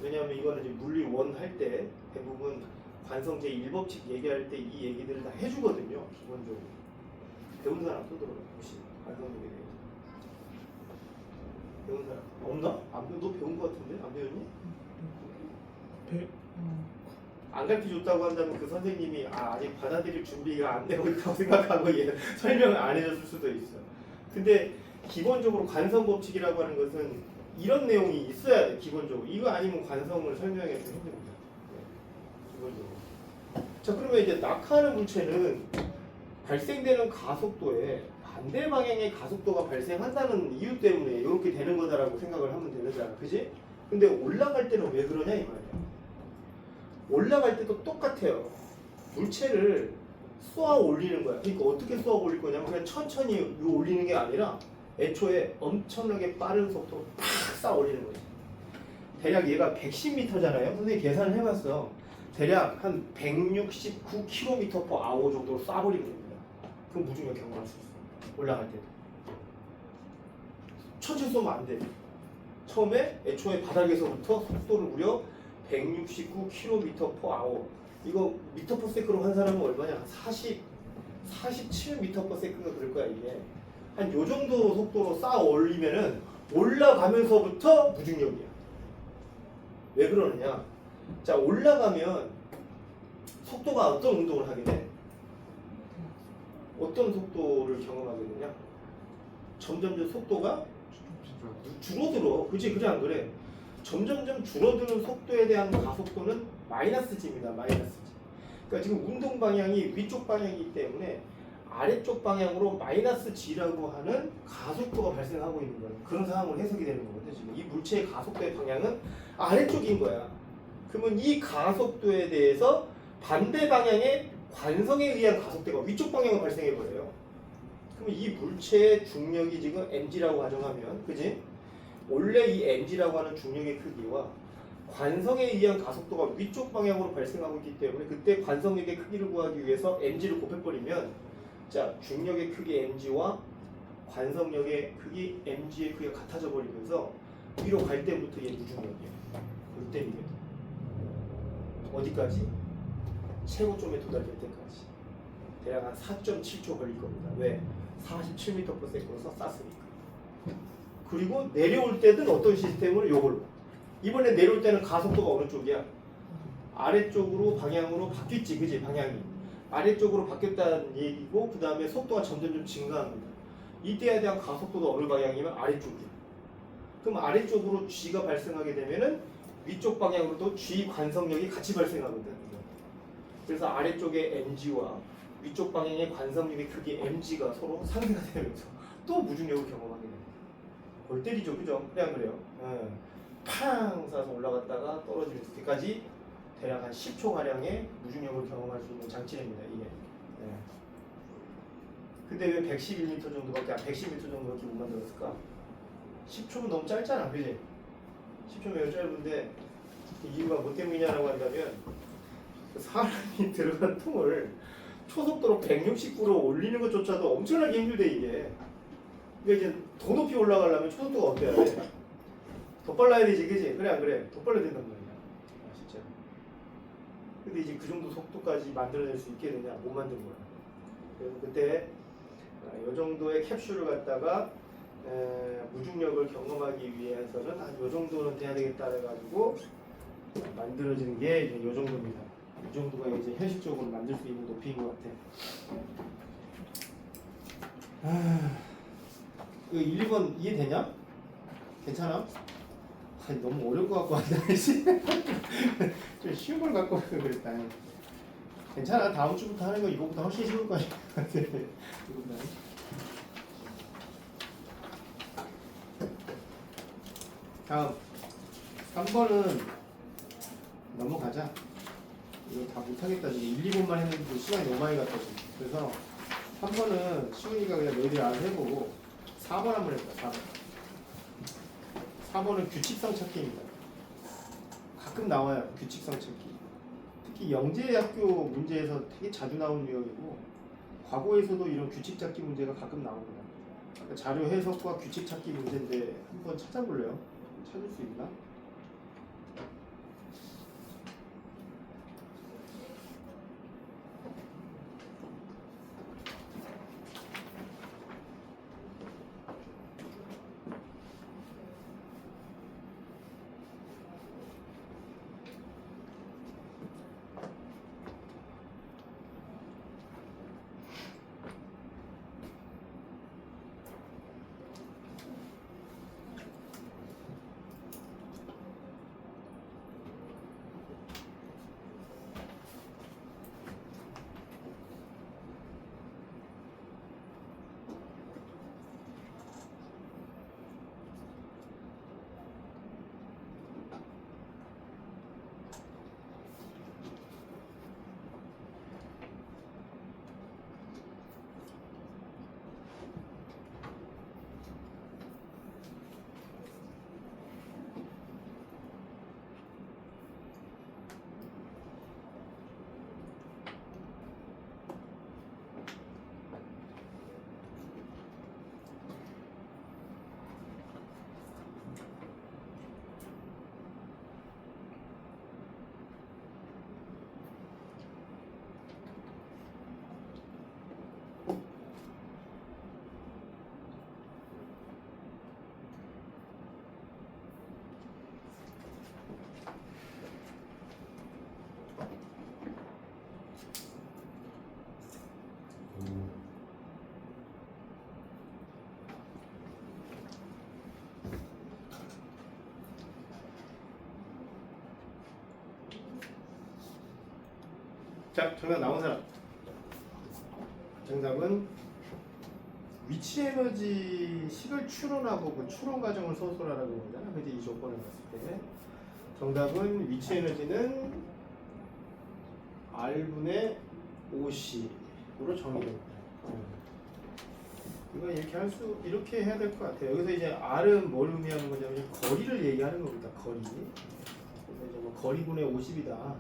왜냐하면 이거는 이제 물리 1 할 때 대부분 관성제 1법칙 얘기할 때 이 얘기들을 다 해주거든요. 기본적으로. 배운 사람 쓰더라고요. 혹시 관성력에 대해서. 배운 사람 없나? 너 배운 거 같은데? 안 배웠니? 안 가르쳐줬다고 한다면 그 선생님이 아직 받아들일 준비가 안 되고 있다고 생각하고 얘 설명을 안 해줬을 수도 있어. 근데 기본적으로 관성법칙이라고 하는 것은 이런 내용이 있어야 돼. 기본적으로. 이거 아니면 관성을 설명하기가 좀 힘듭니다. 기본적으로. 자, 그러면 이제 낙하하는 물체는 발생되는 가속도에 반대 방향의 가속도가 발생한다는 이유 때문에 이렇게 되는 거다라고 생각을 하면 되는 거야. 그지? 근데 올라갈 때는 왜 그러냐 이 말이야. 올라갈 때도 똑같아요. 물체를 쏘아 올리는 거야. 그러니까 어떻게 쏘아 올릴 거냐면 그냥 천천히 올리는 게 아니라 애초에 엄청나게 빠른 속도로 팍 쏴 올리는 거지. 대략 얘가 110m잖아요. 선생님이 계산을 해봤어. 대략 한 169km/h 정도로 쏴버리는 겁니다. 그럼 무중력 경험할 수 있어. 올라갈 때도. 천천히 쏘면 안 돼. 처음에 애초에 바닥에서부터 속도를 무려 169km/h. 이거 미터/s로 한 사람은 얼마냐? 47m/s가 그럴 거야 이게. 한 요 정도 속도로 쌓아 올리면은 올라가면서부터 무중력이야. 왜 그러느냐? 자, 올라가면 속도가 어떤 운동을 하게 돼? 어떤 속도를 경험하게 되냐? 점점점 속도가 줄어들어. 그치? 그래 안 그래? 점점점 줄어드는 속도에 대한 가속도는 마이너스 g입니다. 마이너스 g. 그러니까 지금 운동 방향이 위쪽 방향이기 때문에 아래쪽 방향으로 마이너스 g라고 하는 가속도가 발생하고 있는 거예요. 그런 상황으로 해석이 되는 거거든요. 지금 이 물체의 가속도의 방향은 아래쪽인 거야. 그러면 이 가속도에 대해서 반대 방향의 관성에 의한 가속도가 위쪽 방향으로 발생해 버려요. 그러면 이 물체의 중력이 지금 mg라고 가정하면, 그지? 원래 이 mg라고 하는 중력의 크기와 관성에 의한 가속도가 위쪽 방향으로 발생하고 있기 때문에 그때 관성력의 크기를 구하기 위해서 mg를 곱해버리면 자 중력의 크기 mg와 관성력의 크기 mg의 크기가 같아져 버리면서 위로 갈 때부터 얘 무중력이에요. 볼 때입니다. 어디까지? 최고점에 도달될 때까지 대략 한 4.7초 걸릴 겁니다. 왜? 47m/s로 쐈으니까. 그리고 내려올 때는 어떤 시스템으로? 요걸로. 이번에 내려올 때는 가속도가 어느 쪽이야? 아래쪽으로 방향으로 바뀌었지, 그지? 방향이 아래쪽으로 바뀌었다는 얘기고 그 다음에 속도가 점점 증가합니다. 이때에 대한 가속도가 어느 방향이면 아래쪽이야. 그럼 아래쪽으로 G가 발생하게 되면은 위쪽 방향으로도 G 관성력이 같이 발생하거든. 그래서 아래쪽에 mg와 위쪽 방향의 관성력의 크기 mg가 서로 상쇄가 되면서 또 무중력을 경험하게 됩니다. 골 때리죠, 그죠? 그래 안 그래요? 예. 팡 쏴서 올라갔다가 떨어질 때까지 대략 한 10초 가량의 무중력을 경험할 수 있는 장치입니다. 이게. 예. 근데 왜 111m 정도밖에 110m 정도밖에 못 만들었을까? 10초면 너무 짧잖아, 그지? 10초면 매우 짧은데 이유가 뭐 때문이냐라고 한다면 사람이 들어간 통을 초속도로 169로 올리는 것조차도 엄청나게 힘들대 이게. 그러니까 이제 더 높이 올라가려면 초속도가 어때야 돼? 더 빨라야 되지, 그지? 그래 안 그래? 더 빨라야 된단 말이야. 아, 진짜. 근데 이제 그 정도 속도까지 만들어낼 수 있게 되냐? 못 만든 거야. 그래서 그때 이 정도의 캡슐을 갖다가 무중력을 경험하기 위해서는 한 이 정도는 돼야 되겠다 해가지고 만들어지는 게 이제 이 정도입니다. 이 정도가 이제 현실적으로 만들 수 있는 높이인 것 같아. 이거 1, 2번 이해되냐? 괜찮아? 아니, 너무 어려울 것 같고 한다. 좀 쉬운 걸 갖고 와서 그랬다. 괜찮아. 다음 주부터 하는 거 이거보다 훨씬 쉬울 거 같아. 다음 3번은 넘어가자. 이거 다 못하겠다. 지금 1, 2번만 했는데 시간이 너무 많이 갔다. 그래서 3번은 시훈이가 그냥 너희들이 알아서 해보고 4번 한번 해보자. 4번은 규칙성 찾기입니다. 가끔 나와요. 규칙성 찾기. 특히 영재학교 문제에서 되게 자주 나오는 유형이고 과거에서도 이런 규칙 찾기 문제가 가끔 나옵니다. 그러니까 자료 해석과 규칙 찾기 문제인데 한번 찾아볼래요? 찾을 수 있나? 자, 정답 나온 사람. 정답은 위치 에너지 식을 추론하고 그 추론 과정을 서술하라고 그러잖아. 그지? 이 조건을 봤을 때. 정답은 위치 에너지는 R분의 OC로 정의됩니다. 이건 이렇게 해야 될 것 같아요. 여기서 이제 R은 뭘 의미하는 거냐면 거리를 얘기하는 겁니다. 거리. 그래서 이제 뭐 거리분의 50이다.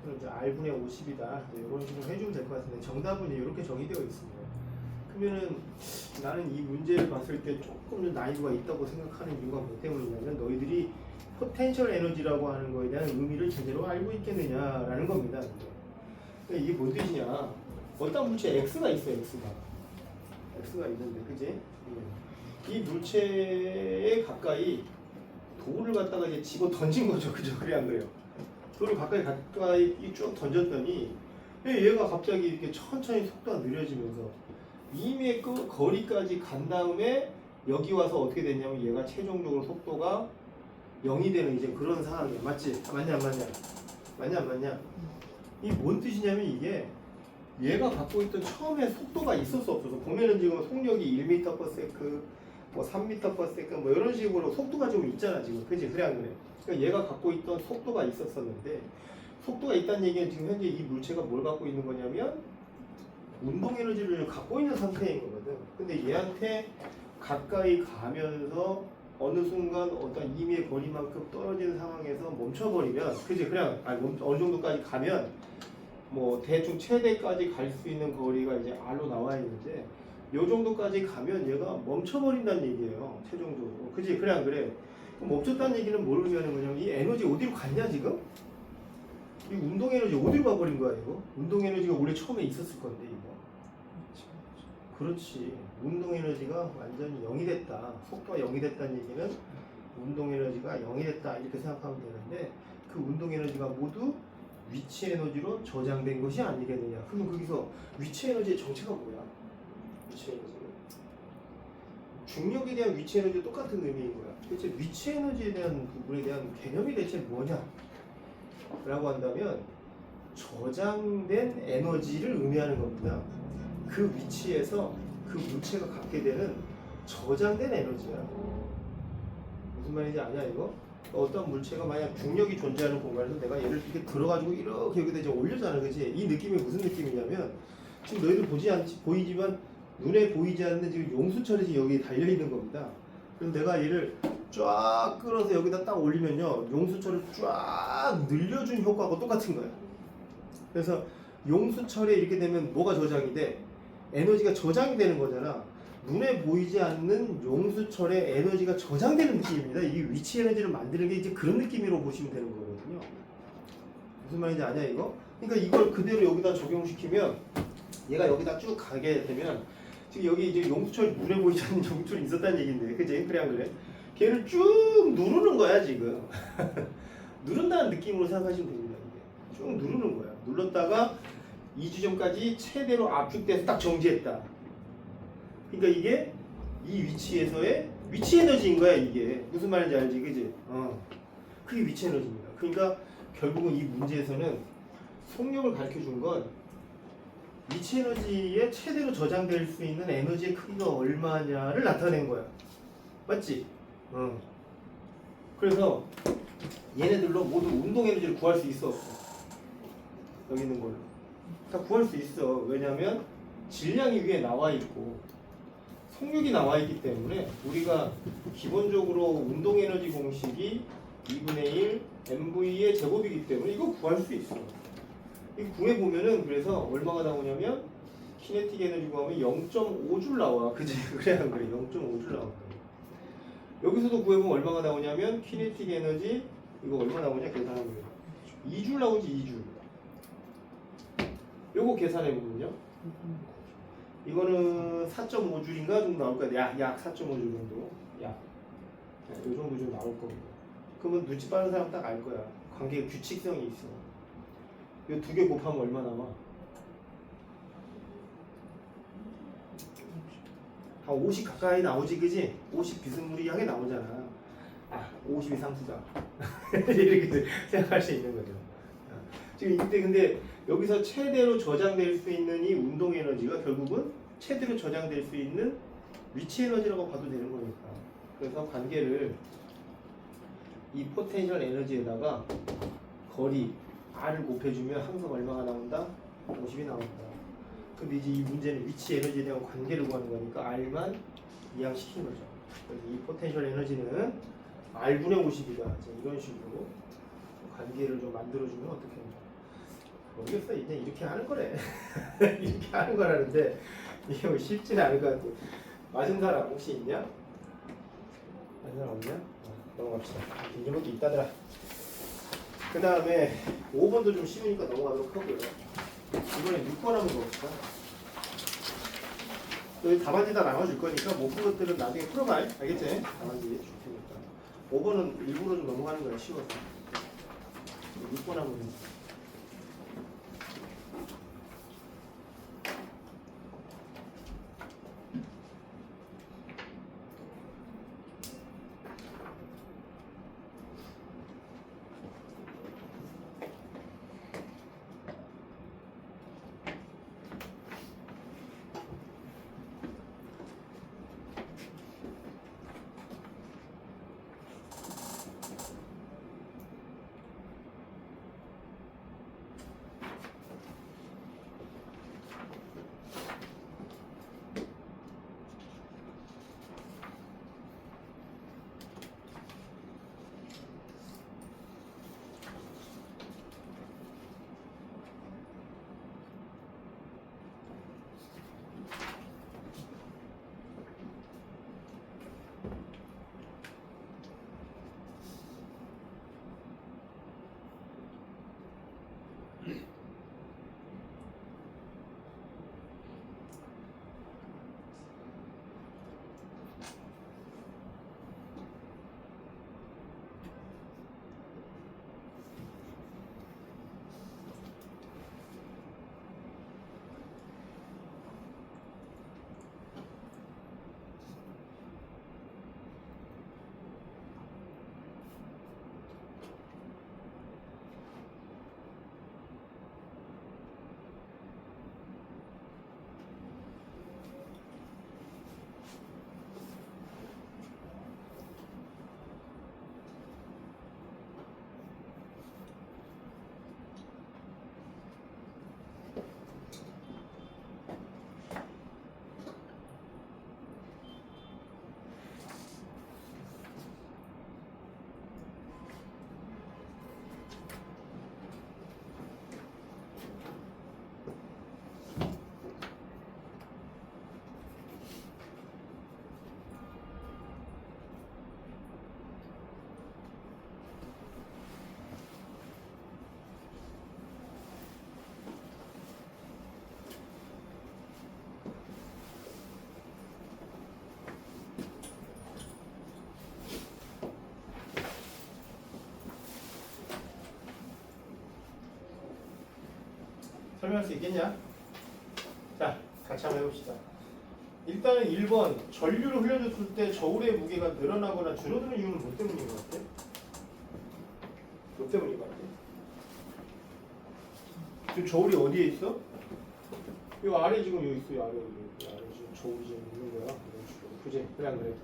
그럼 이제 R분의 50이다. 이런 식으로 해주면 될 것 같은데 정답은 이렇게 정의되어 있습니다. 그러면은 나는 이 문제를 봤을 때 조금 난이도가 있다고 생각하는 이유가 뭐 때문이냐면 너희들이 포텐셜 에너지라고 하는 거에 대한 의미를 제대로 알고 있겠느냐라는 겁니다. 그러니까 이게 뭔 뜻이냐? 어떤 물체 X가 있어, X가 있는데, 그지? 이 물체에 가까이 돌을 갖다가 이제 집어 던진 거죠, 그죠? 그래 안 그래요? 돌을 가까이 쭉 던졌더니 얘가 갑자기 이렇게 천천히 속도가 느려지면서 이미 그 거리까지 간 다음에 여기 와서 어떻게 됐냐면 얘가 최종적으로 속도가 0이 되는 이제 그런 상황이야. 맞지? 맞냐 안 맞냐? 맞냐 안 맞냐? 이 뭔 뜻이냐면 이게 얘가 갖고 있던 처음에 속도가 있었어 없어서 보면은 지금 속력이 1m/s 뭐 3m/s 뭐 이런 식으로 속도가 좀 있잖아 지금. 그지? 그래 안 그래? 그러니까 얘가 갖고 있던 속도가 있었었는데 속도가 있다는 얘기는 지금 현재 이 물체가 뭘 갖고 있는 거냐면 운동 에너지를 갖고 있는 상태인 거거든. 근데 얘한테 가까이 가면서 어느 순간 어떤 임의의 거리만큼 떨어지는 상황에서 멈춰버리면, 그지? 그냥 어느 정도까지 가면 뭐 대충 최대까지 갈 수 있는 거리가 이제 R로 나와 있는데 요 정도까지 가면 얘가 멈춰버린다는 얘기예요. 최종적으로. 그지? 그래 안 그래? 그럼 멈췄다는 얘기는 뭘 의미하는 거냐면 이 에너지 어디로 갔냐 지금? 이 운동 에너지 어디로 가버린 거야 이거? 운동 에너지가 원래 처음에 있었을 건데 이거. 그렇지. 운동 에너지가 완전히 0이 됐다. 속도가 0이 됐다는 얘기는 운동 에너지가 0이 됐다 이렇게 생각하면 되는데 그 운동 에너지가 모두 위치 에너지로 저장된 것이 아니겠느냐. 그럼 거기서 위치 에너지의 정체가 뭐야? 위치 에너지는 중력에 대한 위치 에너지도 똑같은 의미인 거야. 대체 위치 에너지에 대한 부분에 대한 개념이 대체 뭐냐? 라고 한다면 저장된 에너지를 의미하는 겁니다. 그 위치에서 그 물체가 갖게 되는 저장된 에너지야. 무슨 말인지 아냐 이거? 어떤 물체가 만약 중력이 존재하는 공간에서 내가 얘를 이렇게 들어가지고 이렇게 여기다 이제 올려잖아, 그지? 이 느낌이 무슨 느낌이냐면 지금 너희들 보이지만 눈에 보이지 않는 지금 용수철이 여기 달려 있는 겁니다. 그럼 내가 얘를 쫙 끌어서 여기다 딱 올리면요, 용수철을 쫙 늘려준 효과하고 똑같은 거야. 그래서 용수철에 이렇게 되면 뭐가 저장이 돼? 에너지가 저장이 되는 거잖아. 눈에 보이지 않는 용수철에 에너지가 저장되는 느낌입니다. 이 위치 에너지를 만드는 게 이제 그런 느낌으로 보시면 되는 거거든요. 무슨 말인지 아냐 이거? 그러니까 이걸 그대로 여기다 적용시키면 얘가 여기다 쭉 가게 되면 지금 여기 이제 용수철 눈에 보이지 않는 용수철이 있었다는 얘기인데, 그지? 그래 안 그래? 걔를 쭉 누르는 거야 지금. 누른다는 느낌으로 생각하시면 됩니다. 이게 쭉 누르는 거야. 눌렀다가 이 지점까지 최대로 압축돼서 딱 정지했다. 그러니까 이게 이 위치에서의 위치 에너지인 거야. 이게 무슨 말인지 알지, 그지? 그게 위치 에너지입니다. 그러니까 결국은 이 문제에서는 속력을 가르쳐 준 건 위치 에너지에 최대로 저장될 수 있는 에너지의 크기가 얼마냐를 나타낸 거야. 맞지? 그래서 얘네들로 모두 운동 에너지를 구할 수 있어. 여기 있는 걸로 다 구할 수 있어. 왜냐하면 질량이 위에 나와 있고 속력이 나와 있기 때문에 우리가 기본적으로 운동 에너지 공식이 2분의 1 mv의 제곱이기 때문에 이거 구할 수 있어. 이거 구해 보면은 그래서 얼마가 나오냐면 키네틱 에너지 구하면 0.5줄 나와. 그지? 그래 안 그래? 0.5줄 나와. 여기서도 구해보면 얼마가 나오냐면 키네틱 에너지 이거 얼마 나오냐 계산하면 2줄 나오지. 2줄. 요거 계산해보면요, 이거는 4.5줄인가 정도 나올 거야. 약 4.5줄 정도. 요 정도 좀 나올 겁니다. 그러면 눈치 빠른 사람 딱 알 거야. 관계의 규칙성이 있어. 이 두 개 곱하면 얼마 남아? 한 50 가까이 나오지, 그지? 50 비스무리하게 나오잖아. 50이 상수다. 이렇게 생각할 수 있는 거죠. 지금 이때 근데 여기서 최대로 저장될 수 있는 이 운동 에너지가 결국은 최대로 저장될 수 있는 위치 에너지라고 봐도 되는 거니까. 그래서 관계를 이 포텐셜 에너지에다가 거리 R을 곱해주면 항상 얼마가 나온다? 50이 나온다. 근데 이제 이 문제는 위치 에너지에 대한 관계를 구하는 거니까 R만 이항시킨 거죠. 그래서 이 포텐셜 에너지는 R분의 50이다. 이런 식으로 관계를 좀 만들어주면 어떻게 모르겠어. 이제 이렇게 하는 거래. 이렇게 하는 거라는데 이게 뭐 쉽지는 않을 것 같아. 맞은 사람 혹시 있냐? 맞은 사람 없냐? 넘어갑시다. 이런 것도 있다더라. 그 다음에 5번도 좀 쉬우니까 넘어가도록 하고요. 이번에 6번 한번 넣읍시다. 여기 답안지 다 나눠줄 거니까 못 푼 것들은 나중에 풀어봐. 알겠지? 답안지 줄 테니까. 5번은 일부러 좀 넘어가는 거야. 쉬워서. 6번 한번 해주세요. 설명할 수 있겠냐? 자, 같이 한번 해봅시다. 일단은 1번 전류를 흘려줬을 때 저울의 무게가 늘어나거나 줄어드는 이유는 뭐 때문인 것 같아? 뭐 때문인 것 같아? 지금 저울이 어디에 있어? 이 아래 지금 여기 있어. 이 아래 지금 저울이 지금 있는 거야. 이런 식으로. 그지? 그래 안 그래?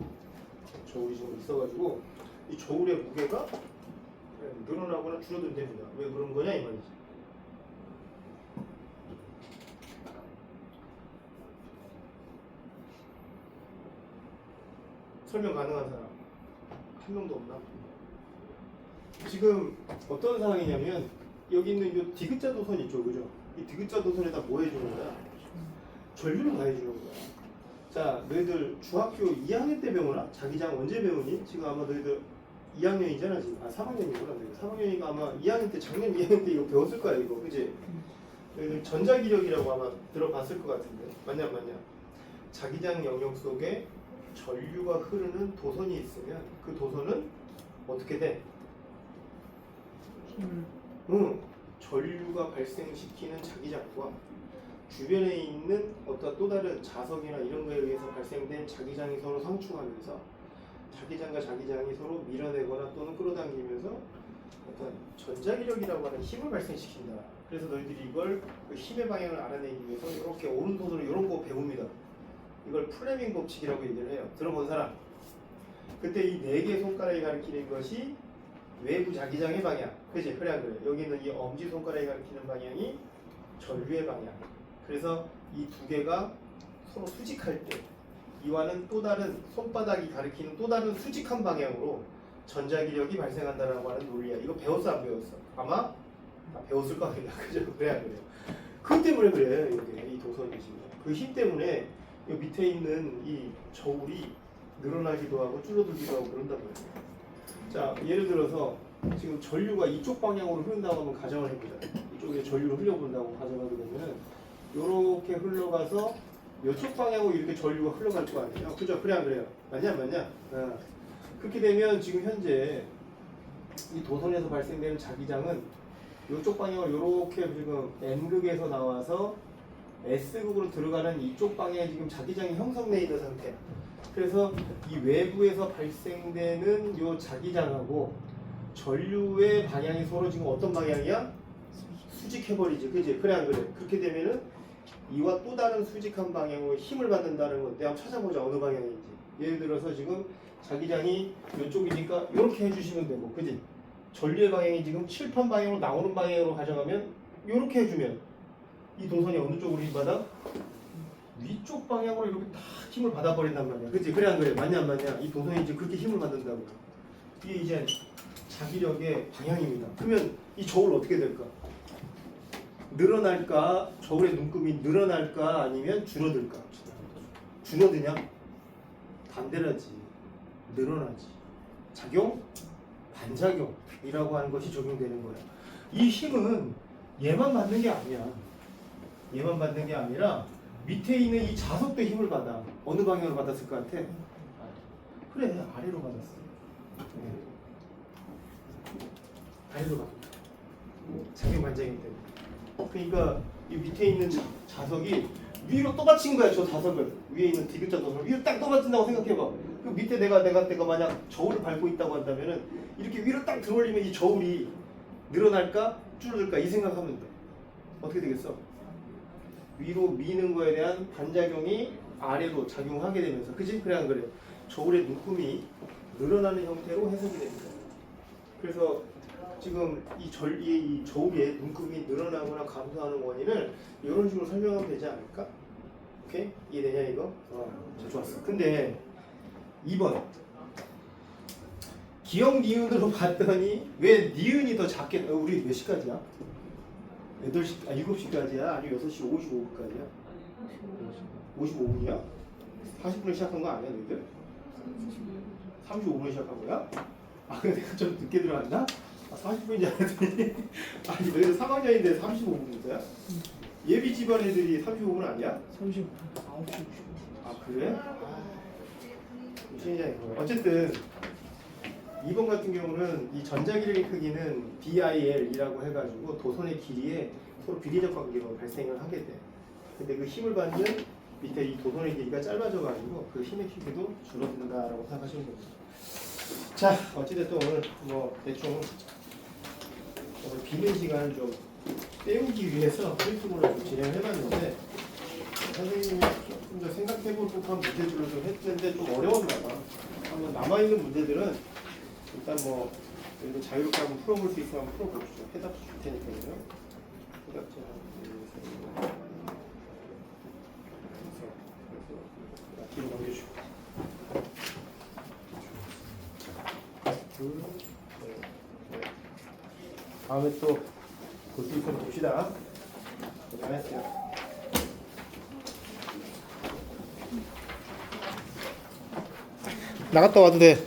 저울이 지금 있어가지고 이 저울의 무게가 늘어나거나 줄어든답니다. 왜 그런 거냐 이 말이지. 설명 가능한 사람 한 명도 없나? 지금 어떤 상황이냐면 여기 있는 이 디귿자 도선 있죠, 그죠? 이 디귿자 도선에다 뭐 해주는 거야? 전류를 가해주는 거야. 자, 너희들 중학교 2학년 때 배우나? 자기장 언제 배우니? 지금 아마 너희들 2학년이잖아 지금. 3학년이구나. 3학년이니까 아마 2학년 때 작년 2학년 때 이거 배웠을 거야 이거, 그지? 너희들 전자기력이라고 아마 들어봤을 것 같은데 맞냐 안 맞냐? 자기장 영역 속에 전류가 흐르는 도선이 있으면 그 도선은 어떻게 돼? 전류가 발생시키는 자기장과 주변에 있는 어떤 또 다른 자석이나 이런 거에 의해서 발생된 자기장이 서로 상충하면서 자기장과 자기장이 서로 밀어내거나 또는 끌어당기면서 어떤 전자기력이라고 하는 힘을 발생시킨다. 그래서 너희들이 이걸 그 힘의 방향을 알아내기 위해서 이렇게 오른손으로 이런 거 배웁니다. 이걸 플레밍 법칙이라고 얘기를 해요. 들어본 사람? 그때 이 4개의 손가락이 가리키는 것이 외부 자기장의 방향. 그치? 그래 안 그래? 여기는 이 엄지손가락이 가리키는 방향이 전류의 방향. 그래서 이 두 개가 서로 수직할 때 이와는 또 다른 손바닥이 가리키는 또 다른 수직한 방향으로 전자기력이 발생한다라고 하는 논리야. 이거 배웠어 안 배웠어? 아마 배웠을 거 아니야. 그죠? 그래 안 그래요? 그 때문에 그래. 이게 이 도선이 지금 그 힘 때문에 이 밑에 있는 이 저울이 늘어나기도 하고 줄어들기도 하고 그런단 말이에요. 자, 예를 들어서 지금 전류가 이쪽 방향으로 흐른다고 하면 가정을 해보자. 이쪽에 전류를 흘려본다고 가정하게 되면 이렇게 흘러가서 이쪽 방향으로 이렇게 전류가 흘러갈 거 아니에요. 그죠? 그래 안 그래요? 맞냐 안 맞냐? 그렇게 되면 지금 현재 이 도선에서 발생되는 자기장은 이쪽 방향으로 이렇게 지금 N극에서 나와서 S극으로 들어가는 이쪽 방향에 지금 자기장이 형성되어 있는 상태야. 그래서 이 외부에서 발생되는 이 자기장하고 전류의 방향이 서로 지금 어떤 방향이야? 수직해버리지. 그지? 그래 안 그래? 그렇게 되면은 이와 또 다른 수직한 방향으로 힘을 받는다는 건데 한번 찾아보자. 어느 방향인지. 예를 들어서 지금 자기장이 이쪽이니까 이렇게 해주시면 되고, 그지? 전류의 방향이 지금 칠판 방향으로 나오는 방향으로 가져가면 이렇게 해주면 이 도선이 어느 쪽으로 힘받아? 위쪽 방향으로 이렇게 딱 힘을 받아버린단 말이야. 그치? 그래 안 그래? 맞냐 안 맞냐? 이 도선이 이제 그렇게 힘을 받는다고. 이게 이제 자기력의 방향입니다. 그러면 이 저울 어떻게 될까? 늘어날까? 저울의 눈금이 늘어날까? 아니면 줄어들까? 줄어드냐? 반대라지. 늘어나지. 작용? 반작용이라고 하는 것이 적용되는 거야. 이 힘은 얘만 받는 게 아니야. 얘만 받는 게 아니라 밑에 있는 이 자석도 힘을 받아. 어느 방향으로 받았을 것 같아? 그래, 아래로 받았어. 아래로 받았다. 작용 반작용 때문에. 그러니까 이 밑에 있는 자석이 위로 떠받친 거야. 저 자석을 위에 있는 디귿자 도선을 위로 딱 떠받친다고 생각해봐. 그 밑에 내가 만약 저울을 밟고 있다고 한다면은 이렇게 위로 딱 들어올리면 이 저울이 늘어날까 줄어들까 이 생각하면 돼. 어떻게 되겠어? 위로 미는 거에 대한 반작용이 아래로 작용하게 되면서, 그치? 그래 안 그래? 저울의 눈금이 늘어나는 형태로 해석이 됩니다. 그래서 지금 이 저울의 눈금이 늘어나거나 감소하는 원인을 이런 식으로 설명하면 되지 않을까? 오케이? 이해되냐 이거? 좋았어. 근데 2번 기억 니은으로 봤더니 왜 니은이 더 작게 우리 몇 시까지야? 8시, 7시까지야? 아니면 6시 55분까지야? 55분이야? 40분에 시작한 거 아니야 너희들? 35분에 시작한 거야? 아 근데 내가 좀 늦게 들어왔나? 40분인지 알았더니 아니 너희들 3학년인데 35분이야? 예비 집안 애들이 35분 아니야? 35분 9시 50분. 아 그래? 어쨌든 2번 같은 경우는 이 전자기력의 크기는 BIL이라고 해가지고 도선의 길이에 서로 비례적 관계로 발생을 하게 돼. 근데 그 힘을 받는 밑에 이 도선의 길이가 짧아져가지고 그 힘의 크기도 줄어든다라고 생각하시면 됩니다. 자, 어찌됐든 오늘 뭐 대충 오늘 비는 시간을 좀 때우기 위해서 필수로 좀 진행을 해봤는데 선생님이 좀 더 생각해볼 법한 문제들을 좀 했는데 좀 어려웠나 봐. 한번 남아있는 문제들은 일단 뭐 여기서 자유롭게 한번 풀어볼 수 있으면 한번 풀어보시죠. 해답 줄 테니까요. 해답 제가 그래서 뒤로 넘겨주고 다음에 또 볼 수 있으면 봅시다. 고생하셨어요. 나갔다 와도 돼.